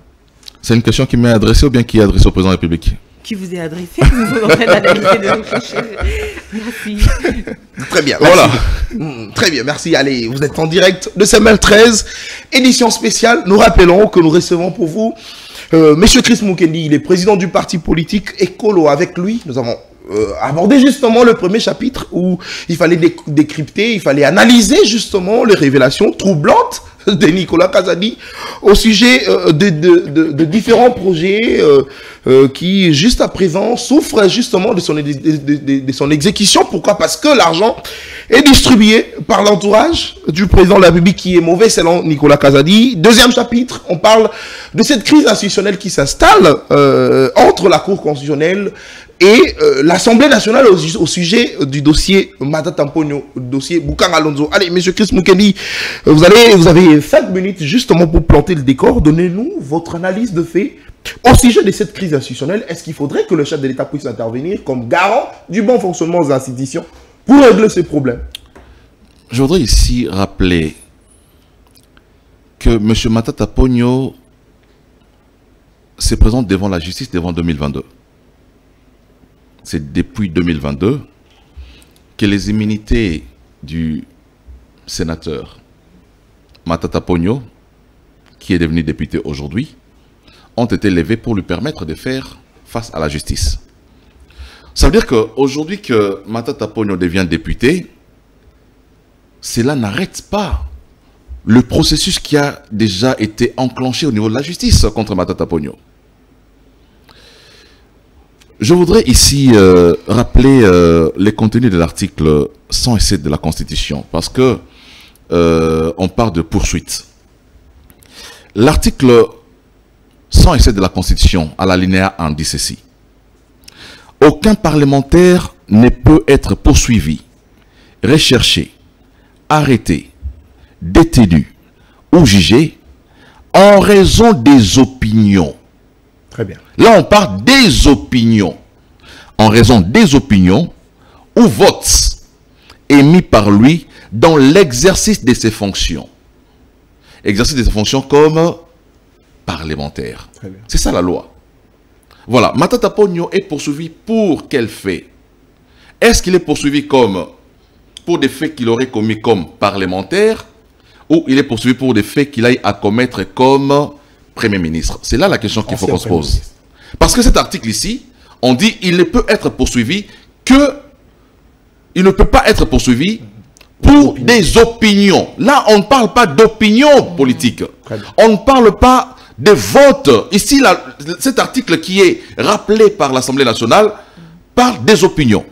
C'est une question qui m'est adressée ou bien qui est adressée au président de la République? Qui vous est adressée? Nous sommes en train d'analyser de réfléchir. Merci. Très bien, merci. Voilà. Très bien, merci. Allez, vous êtes en direct de CML 13, édition spéciale. Nous rappelons que nous recevons pour vous Monsieur Chris Moukeni, il est président du parti politique Écolo. Avec lui, nous avons aborder justement le premier chapitre où il fallait décrypter, il fallait analyser justement les révélations troublantes de Nicolas Kazadi au sujet de différents projets qui, juste à présent, souffrent justement de son exécution. Pourquoi? Parce que l'argent est distribué par l'entourage du président de la République qui est mauvais selon Nicolas Kazadi. Deuxième chapitre, on parle de cette crise institutionnelle qui s'installe entre la Cour constitutionnelle et l'Assemblée nationale au sujet du dossier Matata Ponyo, dossier Bokanga Alonso. Allez, monsieur Chris Mukendi, vous avez 5 minutes justement pour planter le décor. Donnez-nous votre analyse de fait au sujet de cette crise institutionnelle. Est-ce qu'il faudrait que le chef de l'État puisse intervenir comme garant du bon fonctionnement des institutions pour régler ces problèmes? Je voudrais ici rappeler que M. Matata Ponyo se présente devant la justice devant 2022. C'est depuis 2022 que les immunités du sénateur Matata Ponyo, qui est devenu député aujourd'hui, ont été levées pour lui permettre de faire face à la justice. Ça veut dire qu'aujourd'hui que Matata Ponyo devient député, cela n'arrête pas le processus qui a déjà été enclenché au niveau de la justice contre Matata Ponyo. Je voudrais ici rappeler les contenus de l'article 107 de la Constitution, parce que on parle de poursuite. L'article 107 de la Constitution, à l'alinéa 1, dit ceci. Aucun parlementaire ne peut être poursuivi, recherché, arrêté, détenu ou jugé en raison des opinions. Très bien. Là, on parle des opinions. En raison des opinions ou votes émis par lui dans l'exercice de ses fonctions. Exercice de ses fonctions comme parlementaire. C'est ça la loi. Voilà. Matata Ponyo est poursuivi pour quel fait? Est-ce qu'il est poursuivi comme pour des faits qu'il aurait commis comme parlementaire ou il est poursuivi pour des faits qu'il aille à commettre comme Premier ministre? C'est là la question qu'il faut qu'on se pose. Parce que cet article ici, on dit il ne peut être poursuivi que... Il ne peut pas être poursuivi pour des opinions. Là, on ne parle pas d'opinion politique. On ne parle pas de vote. Ici, cet article qui est rappelé par l'Assemblée nationale parle des opinions.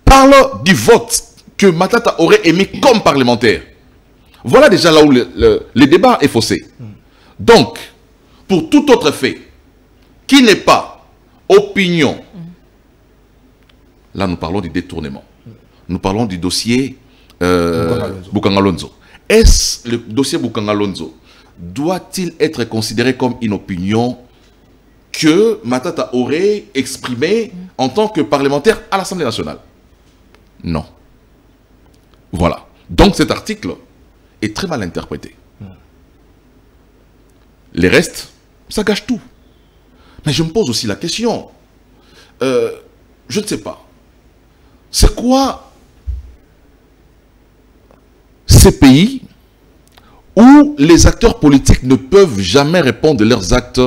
Parle du vote que Matata aurait émis comme parlementaire. Voilà déjà là où le débat est faussé. Donc, pour tout autre fait qui n'est pas opinion, là nous parlons du détournement. Nous parlons du dossier Bokanga Alonso. Est-ce le dossier Bokanga Alonso doit-il être considéré comme une opinion que Matata aurait exprimée en tant que parlementaire à l'Assemblée nationale? Non. Voilà. Donc cet article est très mal interprété. Les restes, ça gâche tout. Mais je me pose aussi la question. Je ne sais pas. C'est quoi ces pays où les acteurs politiques ne peuvent jamais répondre de leurs actes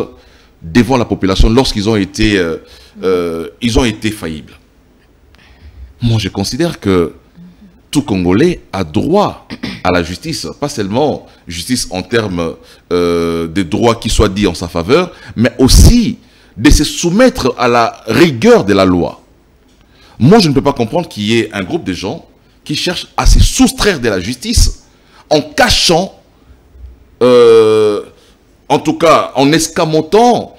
devant la population lorsqu'ils ont été, faillibles? Moi, je considère que tout Congolais a droit à la justice, pas seulement justice en termes de droits qui soient dits en sa faveur, mais aussi de se soumettre à la rigueur de la loi. Moi, je ne peux pas comprendre qu'il y ait un groupe de gens qui cherchent à se soustraire de la justice en cachant, en tout cas en escamotant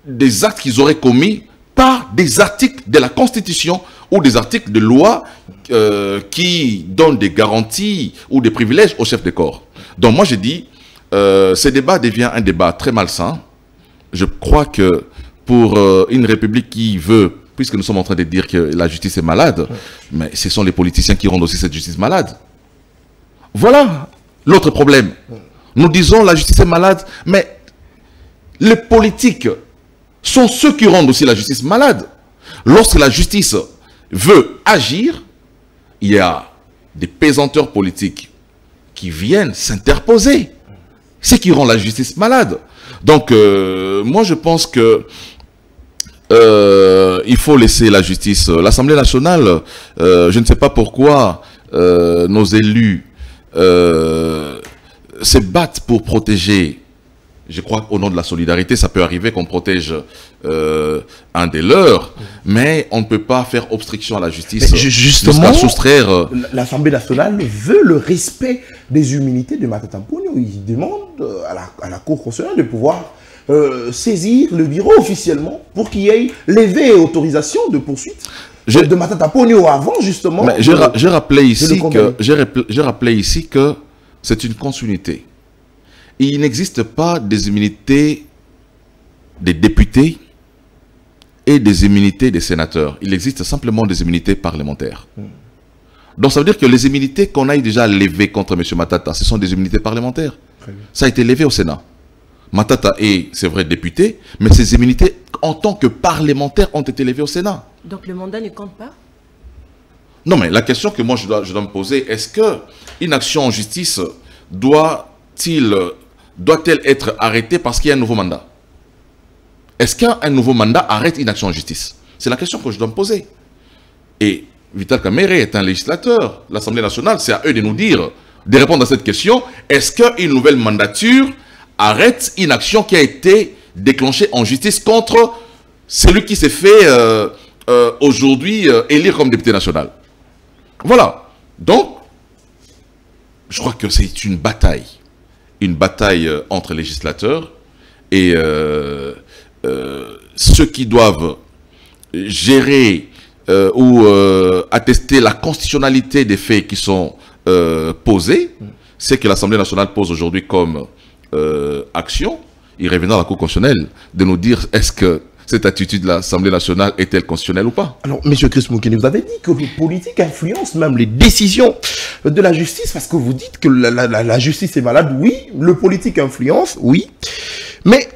des actes qu'ils auraient commis par des articles de la Constitution ou des articles de loi qui donnent des garanties ou des privilèges aux chefs de corps. Donc moi je dis, ce débat devient un débat très malsain. Je crois que pour une république qui veut, puisque nous sommes en train de dire que la justice est malade, mais ce sont les politiciens qui rendent aussi cette justice malade. Voilà l'autre problème. Nous disons la justice est malade, mais les politiques sont ceux qui rendent aussi la justice malade. Lorsque la justice veut agir, il y a des pesanteurs politiques qui viennent s'interposer. C'est qui rend la justice malade. Donc, moi je pense que il faut laisser la justice. L'Assemblée nationale, je ne sais pas pourquoi nos élus se battent pour protéger. Je crois qu'au nom de la solidarité, ça peut arriver qu'on protège un des leurs, mais on ne peut pas faire obstruction à la justice jusqu'à soustraire... L'Assemblée nationale veut le respect des immunités de Matata Ponyo. Il demande à la Cour constitutionnelle de pouvoir saisir le bureau officiellement pour qu'il y ait levé autorisation de poursuite de Matata Ponyo avant, justement... J'ai rappelé ici que c'est une continuité. Il n'existe pas des immunités des députés et des immunités des sénateurs. Il existe simplement des immunités parlementaires. Donc ça veut dire que les immunités qu'on a déjà levées contre M. Matata, ce sont des immunités parlementaires. Ça a été levé au Sénat. Matata est, c'est vrai, député, mais ses immunités en tant que parlementaire ont été levées au Sénat. Donc le mandat ne compte pas? Non, mais la question que moi je dois me poser, est-ce qu'une action en justice doit-elle être arrêtée parce qu'il y a un nouveau mandat? Est-ce qu'un nouveau mandat arrête une action en justice? C'est la question que je dois me poser. Et Vital Kamerhe est un législateur. L'Assemblée nationale, c'est à eux de nous dire, de répondre à cette question. Est-ce qu'une nouvelle mandature arrête une action qui a été déclenchée en justice contre celui qui s'est fait aujourd'hui élire comme député national? Voilà. Donc, je crois que c'est une bataille entre législateurs et ceux qui doivent gérer ou attester la constitutionnalité des faits qui sont posés. C'est que l'Assemblée nationale pose aujourd'hui comme action. Il reviendra à la Cour constitutionnelle de nous dire est-ce que cette attitude de l'Assemblée nationale est-elle constitutionnelle ou pas? Alors, M. Chris Moukeni, vous avez dit que le politique influence même les décisions de la justice, parce que vous dites que la justice est malade, oui, le politique influence, oui, mais,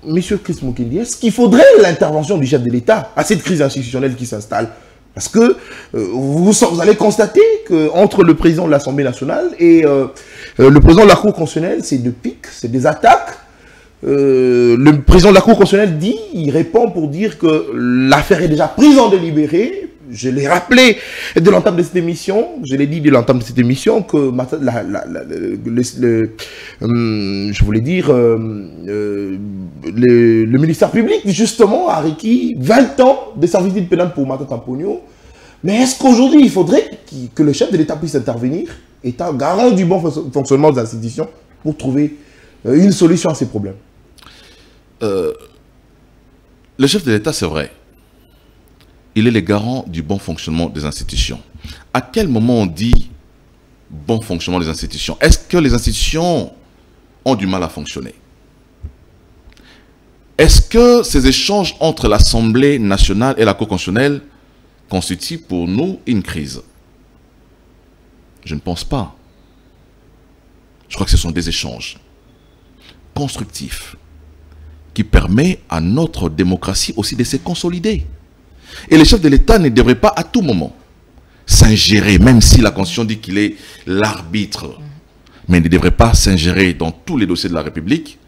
M. Chris Moukeni, est-ce qu'il faudrait l'intervention du chef de l'État à cette crise institutionnelle qui s'installe? Parce que vous allez constater qu'entre le président de l'Assemblée nationale et le président de la Cour constitutionnelle, c'est deux pics, c'est des attaques. Le président de la Cour constitutionnelle dit, il répond pour dire que l'affaire est déjà prise en délibéré. Je l'ai rappelé de l'entame de cette émission, je l'ai dit de l'entame de cette émission que je voulais dire le ministère public justement a requis 20 ans de service pénal pour Matata Ponyo. Mais est-ce qu'aujourd'hui il faudrait que le chef de l'État puisse intervenir, étant garant du bon fonctionnement des institutions, pour trouver une solution à ces problèmes? Le chef de l'État, c'est vrai, il est le garant du bon fonctionnement des institutions. À quel moment on dit bon fonctionnement des institutions? Est-ce que les institutions ont du mal à fonctionner? Est-ce que ces échanges entre l'Assemblée nationale et la Cour constitutionnelle constituent pour nous une crise? Je ne pense pas. Je crois que ce sont des échanges constructif qui permet à notre démocratie aussi de se consolider. Et le chef de l'État ne devrait pas à tout moment s'ingérer, même si la Constitution dit qu'il est l'arbitre, mais il ne devrait pas s'ingérer dans tous les dossiers de la République,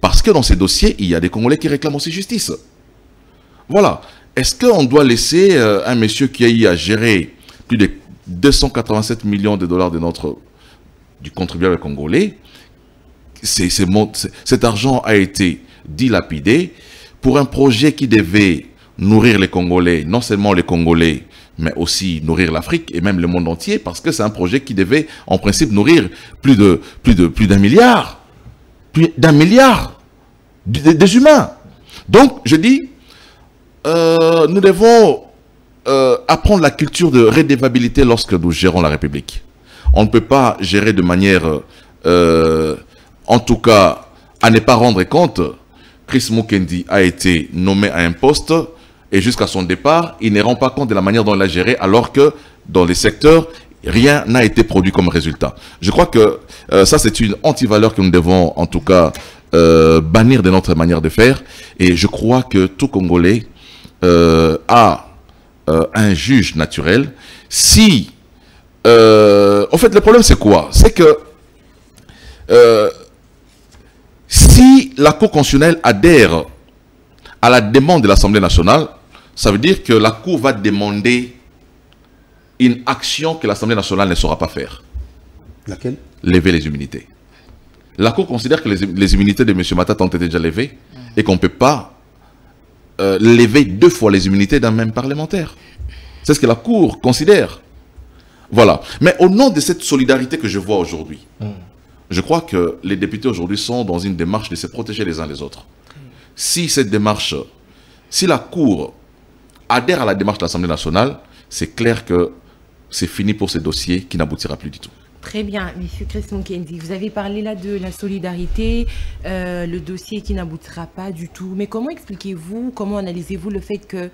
parce que dans ces dossiers, il y a des Congolais qui réclament aussi justice. Voilà. Est-ce qu'on doit laisser un monsieur qui a eu à gérer plus de 287 millions de dollars du contribuable congolais? Cet argent a été dilapidé pour un projet qui devait nourrir les Congolais, non seulement les Congolais, mais aussi nourrir l'Afrique et même le monde entier, parce que c'est un projet qui devait en principe nourrir plus d'un milliard, des humains. Donc je dis, nous devons apprendre la culture de redevabilité lorsque nous gérons la République. On ne peut pas gérer de manière en tout cas, à ne pas rendre compte. Chris Moukeni a été nommé à un poste et jusqu'à son départ, il ne rend pas compte de la manière dont il a géré, alors que dans les secteurs, rien n'a été produit comme résultat. Je crois que ça, c'est une antivaleur que nous devons en tout cas bannir de notre manière de faire. Et je crois que tout Congolais a un juge naturel. Si, en fait, le problème c'est quoi? C'est que si la Cour constitutionnelle adhère à la demande de l'Assemblée nationale, ça veut dire que la Cour va demander une action que l'Assemblée nationale ne saura pas faire. Laquelle? Lever les immunités. La Cour considère que les immunités de M. Matata ont été déjà levées et qu'on ne peut pas lever 2 fois les immunités d'un même parlementaire. C'est ce que la Cour considère. Voilà. Mais au nom de cette solidarité que je vois aujourd'hui, je crois que les députés aujourd'hui sont dans une démarche de se protéger les uns les autres. Si cette démarche, si la Cour adhère à la démarche de l'Assemblée nationale, c'est clair que c'est fini pour ce dossier qui n'aboutira plus du tout. Très bien, M. Chris Mukendi, vous avez parlé là de la solidarité, le dossier qui n'aboutira pas du tout. Mais comment expliquez-vous, comment analysez-vous le fait que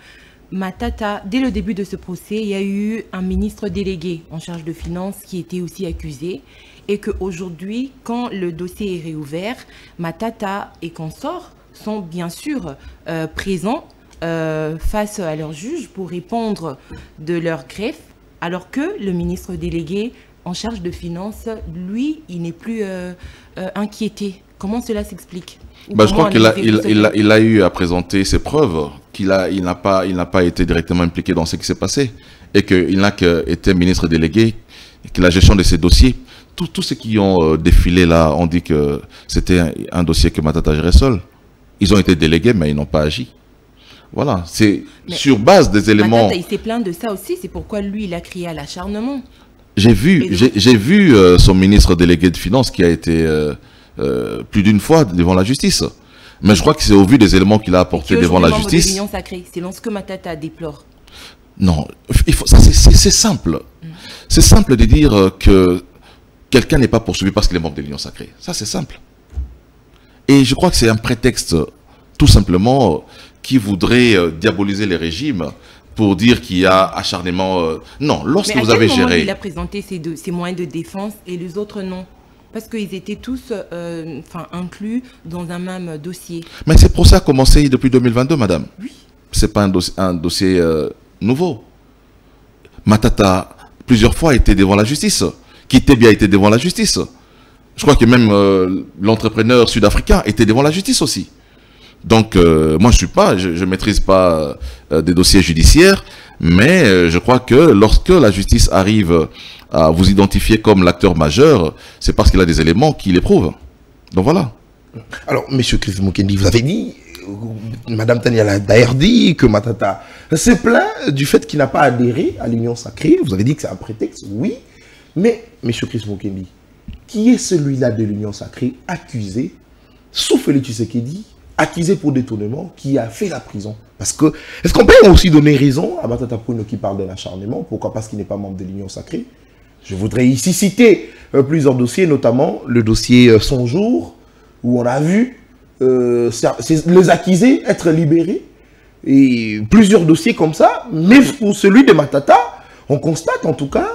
Matata, dès le début de ce procès, il y a eu un ministre délégué en charge de finances qui était aussi accusé et qu'aujourd'hui, quand le dossier est réouvert, Matata et consorts sont bien sûr présents face à leur juge pour répondre de leur greffe, alors que le ministre délégué en charge de finances, lui, il n'est plus inquiété. Comment cela s'explique? Je crois qu'il a eu à présenter ses preuves, il n'a pas été directement impliqué dans ce qui s'est passé et qu'il n'a qu'été ministre délégué et que la gestion de ces dossiers, tous ceux qui ont défilé là ont dit que c'était un dossier que Matata gérait seul. Ils ont été délégués, mais ils n'ont pas agi. Voilà, c'est sur base des éléments... Matata, il s'est plaint de ça aussi, c'est pourquoi lui, il a crié à l'acharnement. J'ai vu son ministre délégué de finances qui a été plus d'une fois devant la justice. Mais je crois que c'est au vu des éléments qu'il a apportés devant la justice. De l'Union sacrée, c'est ce que Matata déplore. Non, c'est simple. C'est simple de dire que quelqu'un n'est pas poursuivi parce qu'il est membre de l'Union sacrée. Ça, c'est simple. Et je crois que c'est un prétexte, tout simplement, qui voudrait diaboliser les régimes pour dire qu'il y a acharnement. Non, lorsque vous avez géré... il a présenté ses moyens de défense et les autres non. Parce qu'ils étaient tous inclus dans un même dossier. Mais ce procès a commencé depuis 2022, madame. Oui. Ce n'est pas un dossier nouveau. Matata, plusieurs fois, était devant la justice. Kitebe a été devant la justice. Je crois que même l'entrepreneur sud-africain était devant la justice aussi. Donc, moi, je maîtrise pas des dossiers judiciaires, mais je crois que lorsque la justice arrive à vous identifier comme l'acteur majeur, c'est parce qu'il a des éléments qui l'éprouvent. Donc voilà. Alors, M. Chris Mukendi, vous avez dit, Mme Tania a d'ailleurs dit que Matata se plaint du fait qu'il n'a pas adhéré à l'Union sacrée. Vous avez dit que c'est un prétexte, oui. Mais, M. Chris Mukendi, qui est celui-là de l'Union sacrée accusé, sous Félix Tshisekedi, accusé pour détournement, qui a fait la prison? Parce que, est-ce qu'on peut aussi donner raison à Matata Ponyo qui parle de l'acharnement? Pourquoi? Parce qu'il n'est pas membre de l'Union sacrée. Je voudrais ici citer plusieurs dossiers, notamment le dossier Son Jour, où on a vu les accusés être libérés. Et plusieurs dossiers comme ça. Mais pour celui de Matata, on constate en tout cas,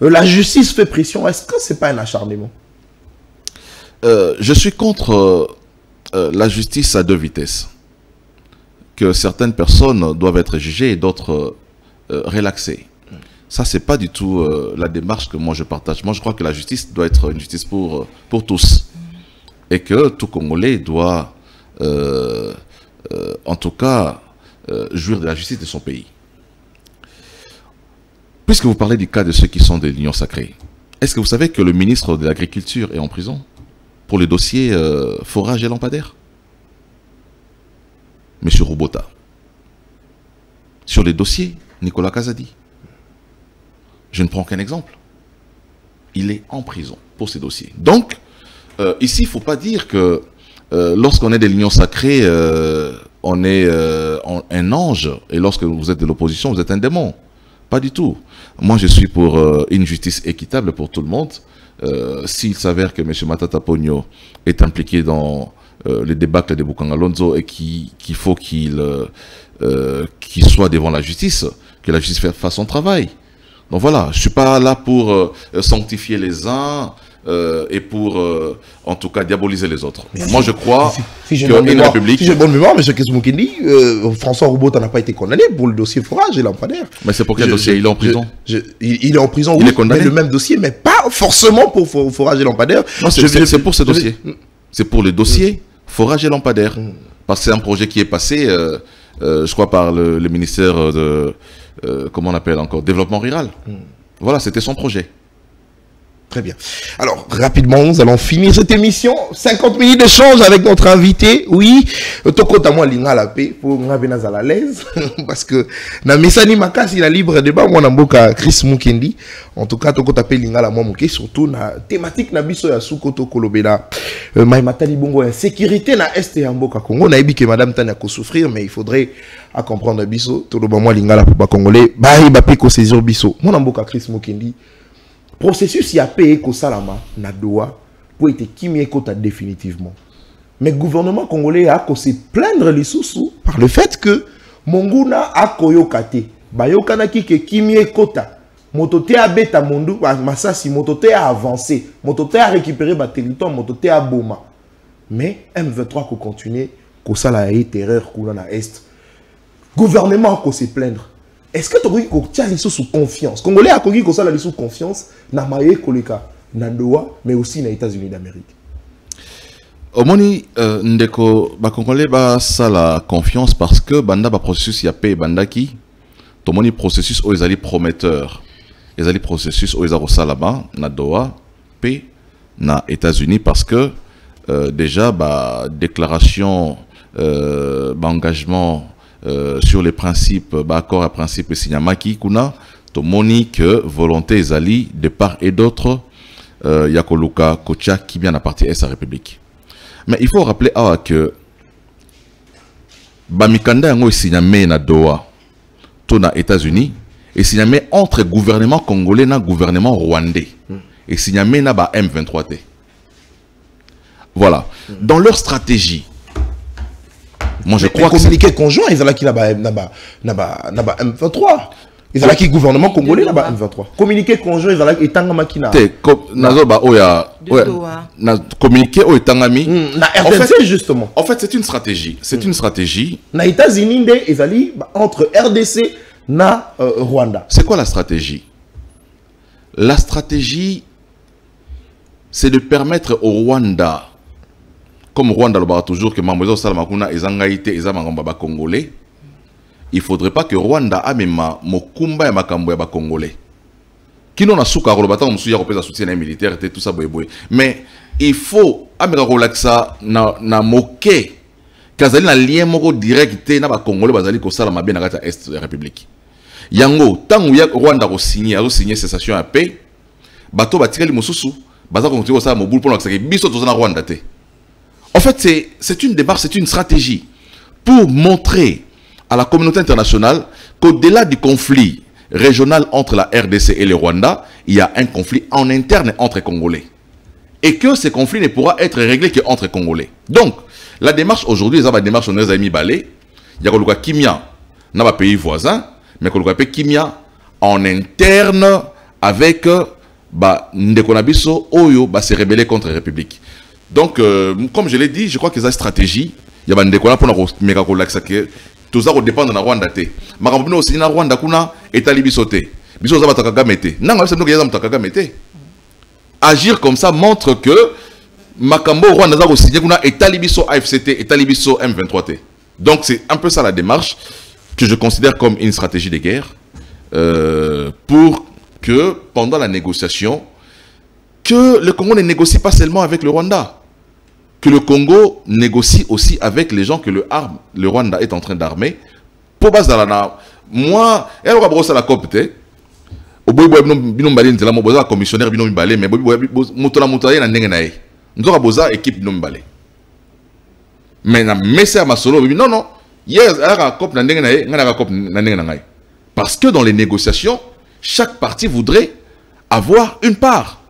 la justice fait pression. Est-ce que ce n'est pas un acharnement? Je suis contre la justice à 2 vitesses. Que certaines personnes doivent être jugées et d'autres relaxées. Ça, c'est pas du tout la démarche que moi je partage. Moi, je crois que la justice doit être une justice pour tous. Et que tout Congolais doit, en tout cas, jouir de la justice de son pays. Puisque vous parlez du cas de ceux qui sont de l'Union sacrée, est-ce que vous savez que le ministre de l'Agriculture est en prison pour le dossier forage et lampadaire? Monsieur Robota. Sur les dossiers, Nicolas Kazadi. Je ne prends qu'un exemple. Il est en prison pour ces dossiers. Donc, ici, il ne faut pas dire que lorsqu'on est de l'Union sacrée, on est un ange. Et lorsque vous êtes de l'opposition, vous êtes un démon. Pas du tout. Moi, je suis pour une justice équitable pour tout le monde. S'il s'avère que M. Matata Ponyo est impliqué dans le débâcle de Boukangalonzo et qu'il faut qu'il soit devant la justice, que la justice fasse son travail. Donc voilà, je ne suis pas là pour sanctifier les uns et pour, en tout cas, diaboliser les autres. Moi, je crois qu'une république... Si j'ai bonne mémoire, M. Kesmoukini, François Robota n'a pas été condamné pour le dossier forage et lampadaire. Mais c'est pour quel dossier? Il est en prison. Il est en prison, il est condamné. Mais le même dossier, mais pas forcément pour forage et lampadaire. Non, c'est pour ce dossier. C'est pour le dossier forage et lampadaire. Parce que c'est un projet qui est passé, je crois, par le ministère de, comment on appelle encore, développement rural. Voilà, c'était son projet. Très bien. Alors, rapidement, nous allons finir cette émission. 50 minutes d'échange avec notre invité. Oui, Tokota moi linga la paix pour nga à la l'aise parce que na mesani makasi la libre débat moi namboka Chris Mukendi. En tout cas, Tokota pe linga la moi muke surtout na thématique na biso ya sukoto kolobela. Matali bongo insécurité na est ya mboka Congo na ebi que madame Tania ko souffrir mais il faudrait à comprendre biso to loba moi linga la pour ba congolais. Ba pe ko saisir biso. Moi namboka Chris Mukendi. Processus y a payé ko salama na doa pour être kimie kota définitivement. Mais le gouvernement congolais a se plaindre les sous par le fait que Monguna a koyokate. Bayokana ki ke kimie kota. Motote a beta mondu masasi motote a avancé. Motote a récupéré ba territoire motote a boma. Mais M23 ko continuer ko sala e terreur ko na est. Gouvernement ko se plaindre. Est-ce que tu as dit sous confiance? Congolais a dit que tu as sous confiance na maye koleka na Doha mais aussi na États-Unis d'Amérique. Omoni ndeko ba Congolais ba ça la confiance parce que banda ba processus ya paix banda ki tomoni processus o ezali prometteur. Ezali processus o ezaro salama na Doha paix na États-Unis parce que déjà ba déclaration ba engagement sur les principes, accord à principe signamaki kuna, tomoni que volonté ezali de part et d'autre, yakoluka kocha qui vient à partir de sa république. Mais il faut rappeler que bamikanda yango signamé na Doha, to na États-Unis, et signamé entre gouvernement congolais na gouvernement rwandais, et signamé na ba M23T. Voilà. Dans leur stratégie. Moi, je crois que communiqué conjoint, ils ont là qui M23. Ils ont là qui gouvernement congolais là-bas M23. Communiqué conjoint, ils ont là qui tangama qui na. Nazoba oya. Communiqué oya tangami. Na RDC justement. En fait, c'est une stratégie. C'est une stratégie. Na États-Unis ils ont entre RDC na Rwanda. C'est quoi la stratégie? La stratégie, c'est de permettre au Rwanda. Comme Rwanda le toujours que Mamozo Salamakuna et Zangaïte et Zamangamba congolais, il ne faudrait pas que Rwanda a même Mokumba et Makambo congolais. Qui n'ont pas souka rolobata on souya repèse soutien militaire et tout ça boy. Mais il faut amera relaxa na moké kazali na lien moko direct na ba congolais bazali ko sala mabe na kata est de la République. Yango tangu ya Rwanda ko signer cessation à paix, bato batikali mosusu baza ko continuer ça mobile pour na biso tozana Rwanda te. En fait, c'est une démarche, c'est une stratégie pour montrer à la communauté internationale qu'au-delà du conflit régional entre la RDC et le Rwanda, il y a un conflit en interne entre Congolais. Et que ce conflit ne pourra être réglé qu'entre Congolais. Donc, la démarche aujourd'hui, c'est la démarche on a mis balé. Il y a le Kimia dans les pays voisins, mais le Kimia en interne avec Ndekonabiso Oyo se rebeller contre la République. Donc, comme je l'ai dit, je crois que c'est une stratégie. Il y a des gens qui ont dit tout ça dépend de la Rwanda. Mais aussi na Rwanda kuna etali bisote. Biso za bataka gamete. Nanga se ndoka za mutaka gamete. Agir comme ça montre que Makambo Rwanda za ko signer kuna etali biso AFCT, etali biso M23T. Donc c'est un peu ça la démarche que je considère comme une stratégie de guerre pour que pendant la négociation que le Congo ne négocie pas seulement avec le Rwanda, que le Congo négocie aussi avec les gens que le Rwanda est en train d'armer. Pour base dans la moi, elle va brosser la copte. Au bout de la commissionnaire binom balé, mais motola motola na ndengenae. Nous avons besoin équipe binom balé. Mais na message ma solo non non, hier la cop na ndengenae, ngana cop na ndengenae. Parce que dans les négociations, chaque partie voudrait avoir une part.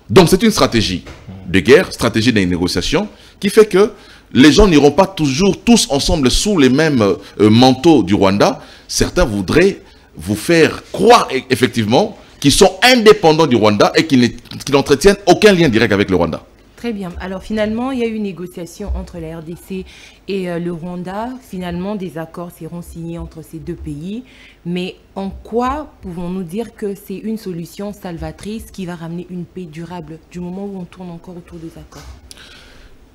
Donc c'est une stratégie de guerre, stratégie de négociation, qui fait que les gens n'iront pas toujours tous ensemble sous les mêmes manteaux du Rwanda. Certains voudraient vous faire croire effectivement qu'ils sont indépendants du Rwanda et qu'ils n'entretiennent aucun lien direct avec le Rwanda. Très bien. Alors finalement, il y a eu une négociation entre la RDC et le Rwanda. Finalement, des accords seront signés entre ces deux pays. Mais en quoi pouvons-nous dire que c'est une solution salvatrice qui va ramener une paix durable du moment où on tourne encore autour des accords?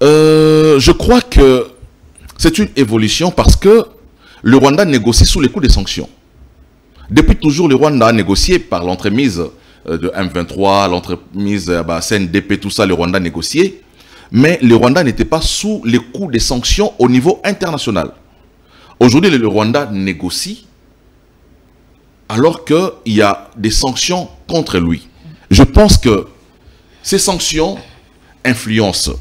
Je crois que C'est une évolution parce que le Rwanda négocie sous les coups des sanctions. Depuis toujours, le Rwanda a négocié par l'entremise de M23, l'entremise CNDP, tout ça, le Rwanda négocié. Mais le Rwanda n'était pas sous les coups des sanctions au niveau international. Aujourd'hui, le Rwanda négocie alors qu'il y a des sanctions contre lui. Je pense que ces sanctions influencent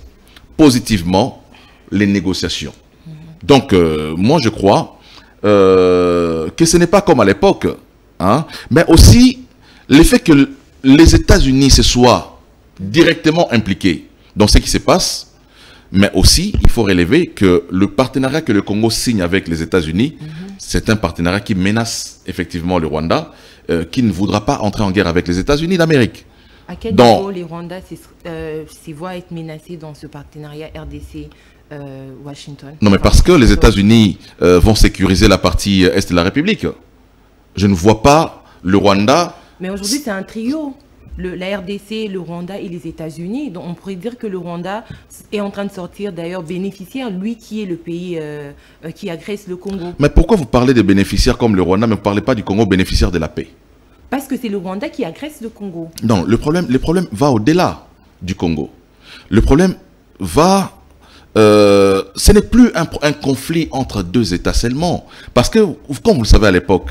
positivement les négociations. Donc, moi, je crois que ce n'est pas comme à l'époque. Hein, mais aussi, le fait que les États-Unis se soient directement impliqués dans ce qui se passe, mais aussi, il faut relever que le partenariat que le Congo signe avec les États-Unis, c'est un partenariat qui menace effectivement le Rwanda, qui ne voudra pas entrer en guerre avec les États-Unis d'Amérique. À quel niveau les Rwandais s'y voient être menacés dans ce partenariat RDC-Washington? Non, mais parce que les États-Unis vont sécuriser la partie est de la République. Je ne vois pas le Rwanda... Mais aujourd'hui, c'est un trio. La RDC, le Rwanda et les États-Unis. Donc, on pourrait dire que le Rwanda est en train de sortir d'ailleurs bénéficiaire, lui qui est le pays qui agresse le Congo. Mais pourquoi vous parlez des bénéficiaires comme le Rwanda, mais vous ne parlez pas du Congo bénéficiaire de la paix? Parce que c'est le Rwanda qui agresse le Congo. Non, le problème va au-delà du Congo. Le problème va... ce n'est plus un conflit entre deux États seulement. Parce que, comme vous le savez à l'époque,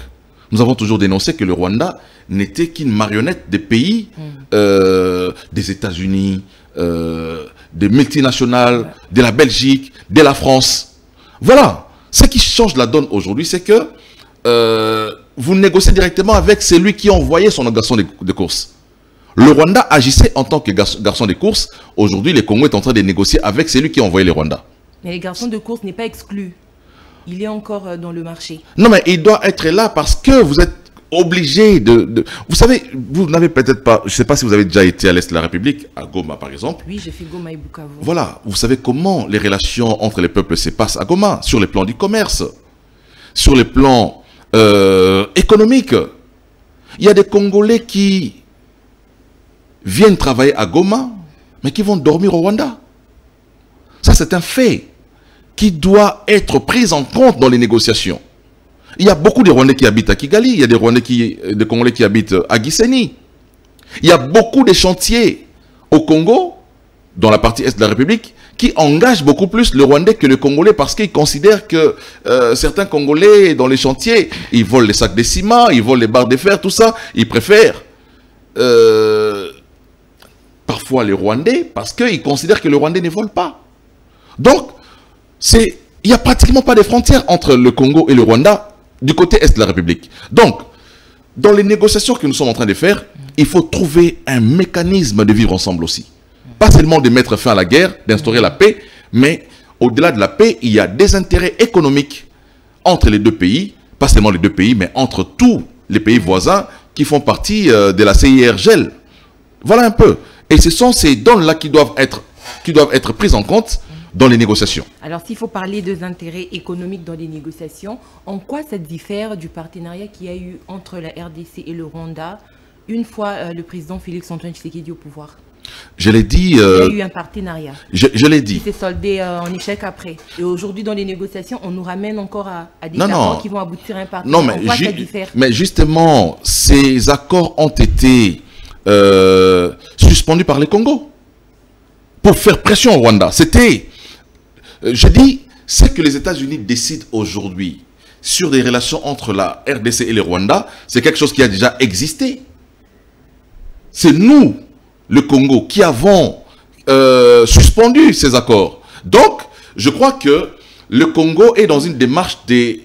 nous avons toujours dénoncé que le Rwanda n'était qu'une marionnette des pays, des États-Unis, des multinationales, de la Belgique, de la France. Voilà. Ce qui change la donne aujourd'hui, c'est que vous négociez directement avec celui qui a envoyé son garçon de course. Le Rwanda agissait en tant que garçon de course. Aujourd'hui, le Congo est en train de négocier avec celui qui a envoyé le Rwanda. Mais le garçon de course n'est pas exclu. Il est encore dans le marché. Non, mais il doit être là parce que vous êtes obligé de... Vous savez, vous n'avez peut-être pas... Je ne sais pas si vous avez déjà été à l'Est de la République, à Goma par exemple. Oui, j'ai fait Goma et Bukavu. Voilà, vous savez comment les relations entre les peuples se passent à Goma, sur le plan du commerce, sur le plan économique. Il y a des Congolais qui viennent travailler à Goma, mais qui vont dormir au Rwanda. Ça, c'est un fait qui doit être pris en compte dans les négociations. Il y a beaucoup de Rwandais qui habitent à Kigali, il y a des Congolais qui habitent à Gisenyi. Il y a beaucoup de chantiers au Congo, dans la partie est de la République, qui engagent beaucoup plus le Rwandais que le Congolais parce qu'ils considèrent que certains Congolais, dans les chantiers, ils volent les sacs de ciment, ils volent les barres de fer, tout ça. Ils préfèrent parfois les Rwandais parce qu'ils considèrent que le Rwandais ne vole pas. Donc, il n'y a pratiquement pas de frontières entre le Congo et le Rwanda du côté est de la République. Donc, dans les négociations que nous sommes en train de faire, il faut trouver un mécanisme de vivre ensemble aussi. Pas seulement de mettre fin à la guerre, d'instaurer la paix, mais au-delà de la paix, il y a des intérêts économiques entre les deux pays, pas seulement les deux pays, mais entre tous les pays voisins qui font partie de la CIRGL. Voilà un peu. Et ce sont ces dons-là qui doivent être prises en compte dans les négociations. Alors, s'il faut parler des intérêts économiques dans les négociations, en quoi ça diffère du partenariat qu'il y a eu entre la RDC et le Rwanda une fois le président Félix-Antoine Tshisekedi au pouvoir? Je l'ai dit... il y a eu un partenariat. Je l'ai dit. Qui s'est soldé en échec après. Et aujourd'hui, dans les négociations, on nous ramène encore à des accords qui vont aboutir à un partenariat. Non, mais, en quoi ça diffère? Mais justement, ces accords ont été suspendus par les Congo pour faire pression au Rwanda. C'était... Je dis, ce que les États-Unis décident aujourd'hui sur des relations entre la RDC et le Rwanda, c'est quelque chose qui a déjà existé. C'est nous, le Congo, qui avons suspendu ces accords. Donc, je crois que le Congo est dans une démarche de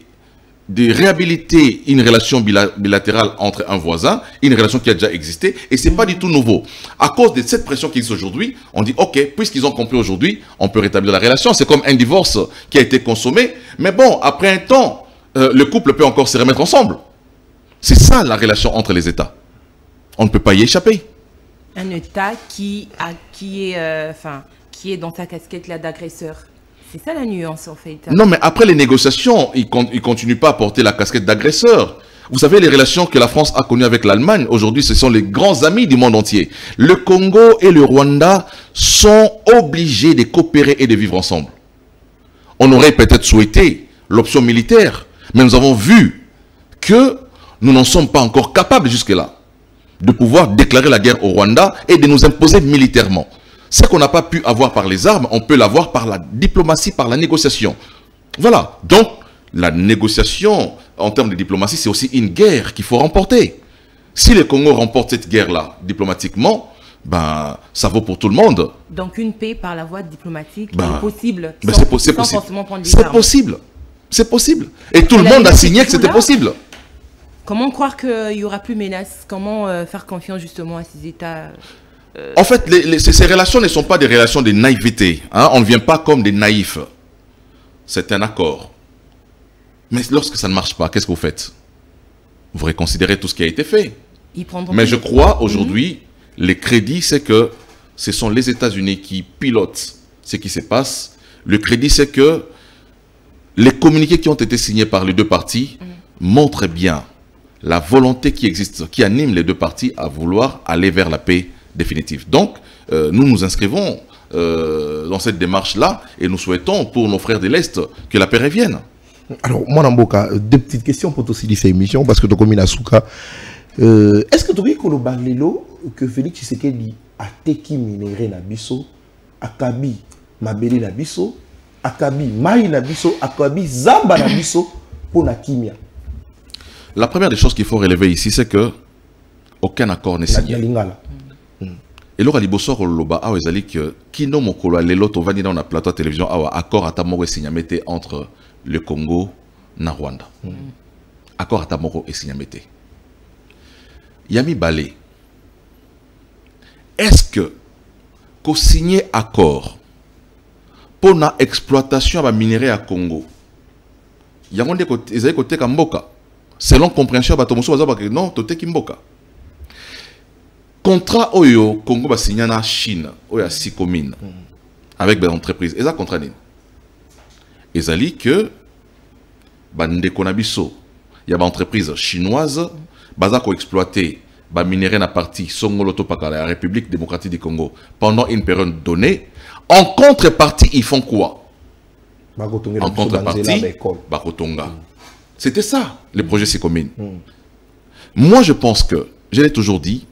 réhabiliter une relation bilatérale entre un voisin, une relation qui a déjà existé, et ce n'est pas du tout nouveau. À cause de cette pression qui existe aujourd'hui, on dit, ok, puisqu'ils ont compris aujourd'hui, on peut rétablir la relation. C'est comme un divorce qui a été consommé, mais bon, après un temps, le couple peut encore se remettre ensemble. C'est ça la relation entre les États. On ne peut pas y échapper. Un État qui est dans sa casquette là d'agresseur. C'est ça la nuance en fait. Non, mais après les négociations, ils ne continuent pas à porter la casquette d'agresseur. Vous savez, les relations que la France a connues avec l'Allemagne, aujourd'hui, ce sont les grands amis du monde entier. Le Congo et le Rwanda sont obligés de coopérer et de vivre ensemble. On aurait peut-être souhaité l'option militaire, mais nous avons vu que nous n'en sommes pas encore capables jusque-là de pouvoir déclarer la guerre au Rwanda et de nous imposer militairement. Ce qu'on n'a pas pu avoir par les armes, on peut l'avoir par la diplomatie, par la négociation. Voilà. Donc, la négociation, en termes de diplomatie, c'est aussi une guerre qu'il faut remporter. Si le Congo remporte cette guerre-là diplomatiquement, ben, ça vaut pour tout le monde. Donc une paix par la voie diplomatique Ben, est possible, ben sans, c'est possible. forcément prendre des C'est armes. possible. C'est possible. Et tout le monde a signé que c'était possible. Comment croire qu'il n'y aura plus menace? Comment faire confiance justement à ces États En fait, ces relations ne sont pas des relations de naïveté. Hein? On ne vient pas comme des naïfs. C'est un accord. Mais lorsque ça ne marche pas, qu'est-ce que vous faites? Vous réconsidérez tout ce qui a été fait. Mais je crois aujourd'hui, les crédits, c'est que ce sont les États-Unis qui pilotent ce qui se passe. Le crédit, c'est que les communiqués qui ont été signés par les deux parties montrent bien la volonté qui existe, qui anime les deux parties à vouloir aller vers la paix définitive. Donc, nous nous inscrivons dans cette démarche-là et nous souhaitons pour nos frères de l'Est que la paix revienne. Alors, moi, Namboka, deux petites questions pour aussi cette émission, parce que tu as commis Souka. Est-ce que tu as dit que Félix Tshisekedi a teki minéré na biso, akabi mabeli na biso, akabi mai na biso, akabi zamba na biso pour na kimia? La première des choses qu'il faut relever ici, c'est que aucun accord n'est signé. Et là, liboso loba a ezali que kino mokolo lelo to vandi dans la plateau télévision a accord atamoko signamete entre le Congo na Rwanda. Accord atamoko et signamete. Yami Balé. Est-ce que qu'on signé accord pour la exploitation de minerai à Congo? Yango de ezali côté Kamboka. Selon compréhension batomoso bazaba que non tote kimboka. Contrat oyo Congo ba signé na Chine oya Sikomine avec des entreprises. Et ça contrat ni. Ezali que bande konabiso il y a des entreprises chinoises baza ko exploiter ba minerai na partie Songoloto Pakala la République démocratique du Congo pendant une période donnée. En contrepartie, ils font quoi? En contrepartie, Bakotonga. C'était ça, le projet Sikomine. Moi, je pense que, je l'ai toujours dit,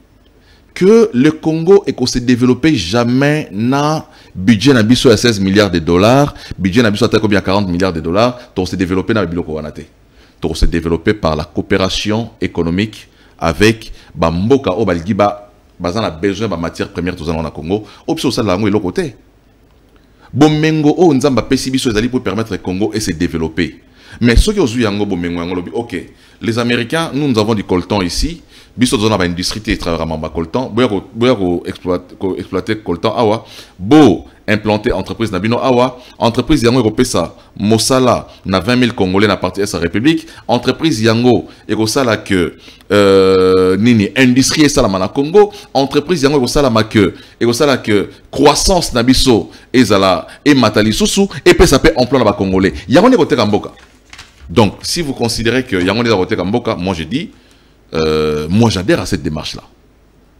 que le Congo est qu'on s'est développé jamais na budget na biso à 16 milliards de dollars, budget na biso à combien 40 milliards de dollars, on s'est développé na biloko wanate. On s'est développé par la coopération économique avec Bamboka o Balgiba, bazan a besoin de matières premières tout ça dans le Congo, option ça langue et l'autre côté. Bomengo o nzamba pesi biso ezali pour permettre le Congo et se développer. Mais ceux qui ont joué yango bomengo yango lobi, ok, les Américains, nous avons du coltan ici. Biso dans une industrie qui travaille à coltan, boya exploiter coltan awa, beau implanter entreprise nabino awa, entreprise yango européenne Mosala na 20 000 Congolais na partie de sa République, entreprise yango ekosala que nini industrie et salama na Congo, entreprise yango ekosala que croissance na biso ezala et matali susu et pe ça peut emploi na ba Congolais. Yango ne kote kamboka. Donc si vous considérez que yango ne kote kamboka, moi je dis moi j'adhère à cette démarche-là.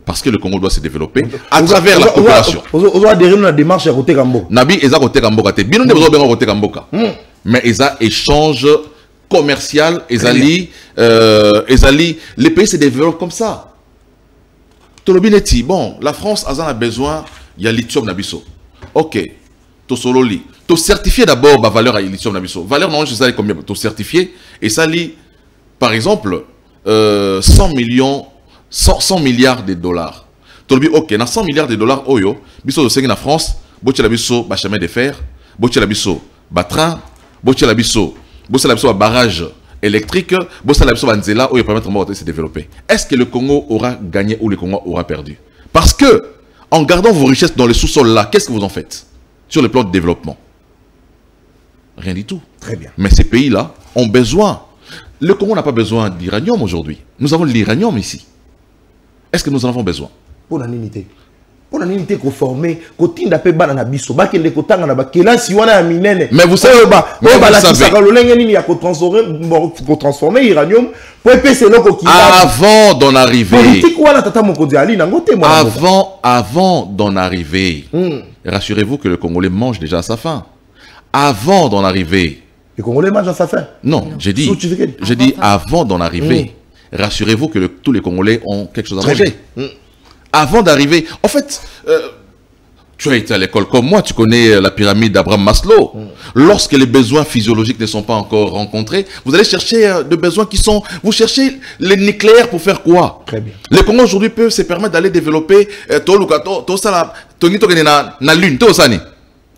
Parce que le Congo doit se développer à travers la coopération. On doit adhérer à la démarche à côté Kamboka. Nabi, ils ont côté Kamboka. Bien on besoin de côté Kamboka. Mais ils ont échange commercial. Les pays se développent comme ça. Tolobinetti, bon, la France a besoin, il y a lithium nabiso. Ok, to sololi. To certifier d'abord la valeur à lithium nabiso. Valeur non, je sais combien. To certifier et ça lit, par exemple. 100 milliards de dollars. Ok, na 100 milliards de dollars, oyo, biso de en France, boche la biso, ba chemin de fer, boche la biso, ba train, boche la biso, ba barrage électrique, boche la biso, ba nzela, oyo, permettre de se développer. Est-ce que le Congo aura gagné ou le Congo aura perdu? Parce que, en gardant vos richesses dans le sous-sol là, qu'est-ce que vous en faites? Sur le plan de développement? Rien du tout. Très bien. Mais ces pays-là ont besoin. Le Congo n'a pas besoin d'uranium aujourd'hui. Nous avons de l'uranium ici. Est-ce que nous en avons besoin? Pour l'unité. Pour l'unité qu'on forme, qu'on tinde à péban na biso, ba kende ko tanga na ba kelasi wana ya minene. Mais vous savez, transformer uranium pour épaiser le coquillage. Avant d'en arriver. Avant d'en arriver. Mm. Rassurez-vous que le Congolais mange déjà à sa faim. avant d'en arriver... Les Congolais mangent à sa faim. Non, j'ai dit avant d'en arriver, rassurez-vous que tous les Congolais ont quelque chose à manger. Avant d'arriver... En fait, tu as été à l'école comme moi, tu connais la pyramide d'Abraham Maslow. Lorsque les besoins physiologiques ne sont pas encore rencontrés, vous allez chercher des besoins qui sont... Vous cherchez les nucléaires pour faire quoi? Très bien. Les Congolais aujourd'hui peuvent se permettre d'aller développer la lune,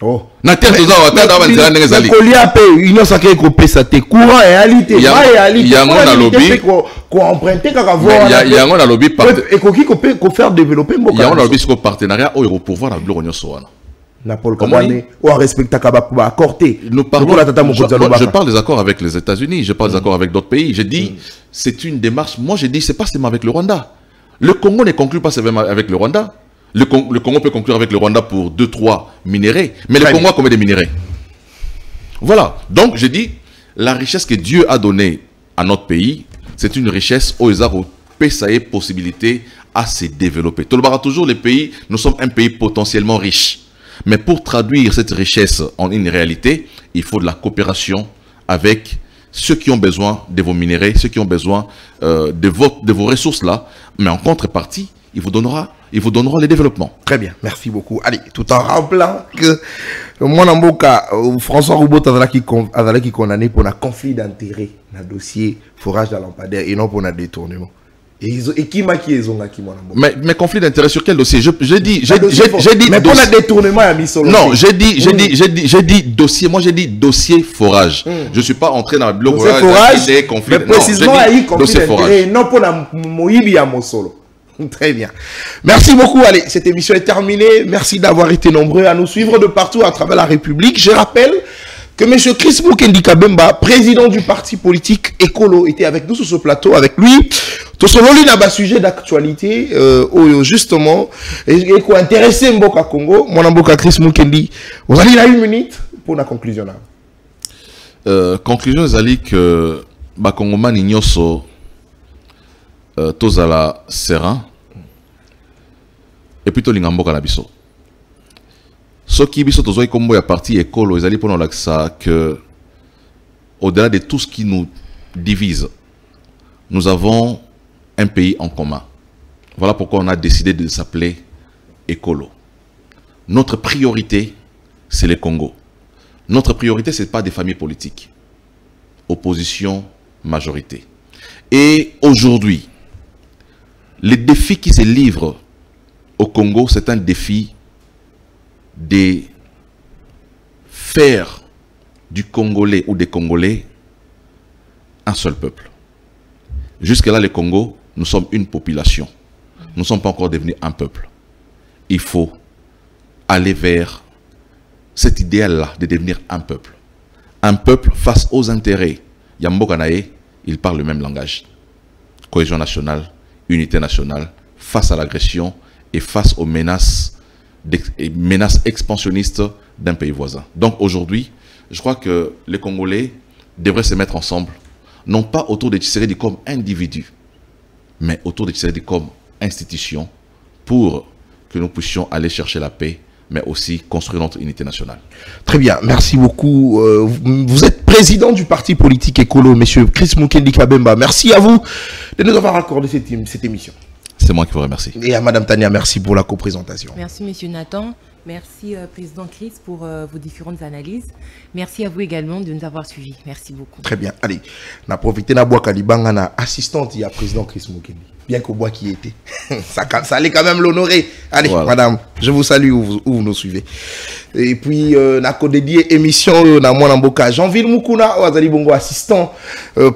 oh. Na terre toza watata banzela ndenge zali. Kolia pe union sacrée ko pesa te courant réalité. Yango na lobby ko emprunter kaka voir. Yango na lobby et ko faire développer mboka. Yango na lobby ko partenariat o pour pouvoir na biloko nyonso wana. Na Paul Kagame o respecta kaba pour accorder. Je parle des accords avec les États-Unis, je parle des accords avec d'autres pays. J'ai dit c'est une démarche. Moi j'ai dit c'est pas seulement avec le Rwanda. Le Congo ne conclut pas seulement avec le Rwanda. Le Congo peut conclure avec le Rwanda pour 2-3 minéraux, mais le Congo a combien de minéraux? Voilà, donc j'ai dit, la richesse que Dieu a donnée à notre pays, c'est une richesse où ils ont possibilité à se développer. Toujours les pays, nous sommes un pays potentiellement riche, mais pour traduire cette richesse en une réalité, il faut de la coopération avec ceux qui ont besoin de vos minéraux, ceux qui ont besoin de vos ressources là, mais en contrepartie, il vous donnera les développements. Très bien, merci beaucoup. Allez, tout en rappelant que mon amboka François Roubot a qui condamné pour un conflit d'intérêt dans le dossier forage de lampadaire et non pour un détournement. Et qui m'a qui est mon amboka. Mais conflit d'intérêt sur quel dossier? J'ai dit mais pour un détournement à Missolo. Non, j'ai dit dossier. Moi j'ai dit dossier forage. Je suis pas entré dans le bloc forage des conflits. Mais précisément il y a eu conflit d'intérêt non pour la Moïbi à Mosolo. Très bien. Merci beaucoup. Allez, cette émission est terminée. Merci d'avoir été nombreux à nous suivre de partout à travers la République. Je rappelle que M. Chris Mukendi Kabemba, président du parti politique Écolo, était avec nous sur ce plateau. Avec lui, tout ce long sujet d'actualité, justement, et quoi intéresser Mboka Congo, mon Mboka Chris Mukendi. Vous allez là 1 minute pour la conclusion. Conclusion, c'est que Bakongoma Nignoso Tozala Serin. Et puis Tolingamboka na biso. Ce qui biso tozoi kombo ya parti écolo, ils allaient pour nous ça que au-delà de tout ce qui nous divise, nous avons un pays en commun. Voilà pourquoi on a décidé de s'appeler écolo. Notre priorité, c'est le Congo. Notre priorité, ce n'est pas des familles politiques. Opposition, majorité. Et aujourd'hui, les défis qui se livrent au Congo, c'est un défi de faire du Congolais ou des Congolais un seul peuple. Jusque-là, le Congo, nous sommes une population. Nous ne sommes pas encore devenus un peuple. Il faut aller vers cet idéal-là de devenir un peuple. Un peuple face aux intérêts. Yamboka Naé, il parle le même langage. Cohésion nationale, unité nationale, face à l'agression et face aux menaces expansionnistes d'un pays voisin. Donc aujourd'hui, je crois que les Congolais devraient se mettre ensemble, non pas autour de Tshisekedi comme individu, mais autour de Tshisekedi comme institution, pour que nous puissions aller chercher la paix, mais aussi construire notre unité nationale. Très bien, merci beaucoup. Vous êtes président du parti politique écolo, monsieur Chris Mukendi Kabemba. Merci à vous de nous avoir accordé cette émission. C'est moi qui vous remercie. Et à madame Tania, merci pour la coprésentation. Merci monsieur Nathan. Merci président Chris pour vos différentes analyses. Merci à vous également de nous avoir suivis. Merci beaucoup. Très bien. Allez, on a profité de bois Kalibanga, na assistante, il y a président Chris Mukendi. Bien qu'au bois qui était. ça allait quand même l'honorer. Allez, voilà. Madame, je vous salue où vous nous suivez. Et puis, na dédié émission na Mwanamboka Jean-Ville Mukuna, Wazali Bongo assistant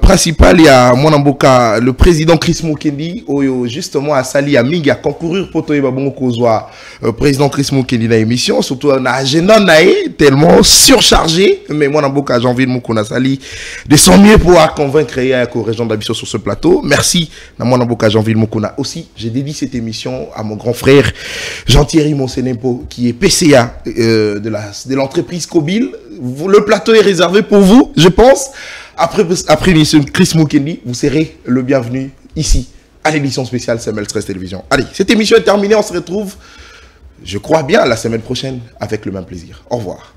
principal, il y a Mwanamboka le président Chris Mukendi, justement à Sali Aming a concourir pour Toyeba Bongo Kozwa président Chris Mukendi na émission, surtout na agenda nae tellement surchargé, mais Mwanamboka Jean-Ville Mukuna Sali de son mieux pour convaincre la région d'Abisso sur ce plateau. Merci na Mwanamboka Jean-Ville Mukuna aussi. J'ai dédié cette émission à mon grand frère Jean-Thierry Monsenepo qui est PCA de l'entreprise Kobil. Le plateau est réservé pour vous, je pense. Après l'émission Chris Mukendi, vous serez le bienvenu ici à l'édition spéciale CML Stress Télévision. Allez, cette émission est terminée. On se retrouve, je crois bien, la semaine prochaine avec le même plaisir. Au revoir.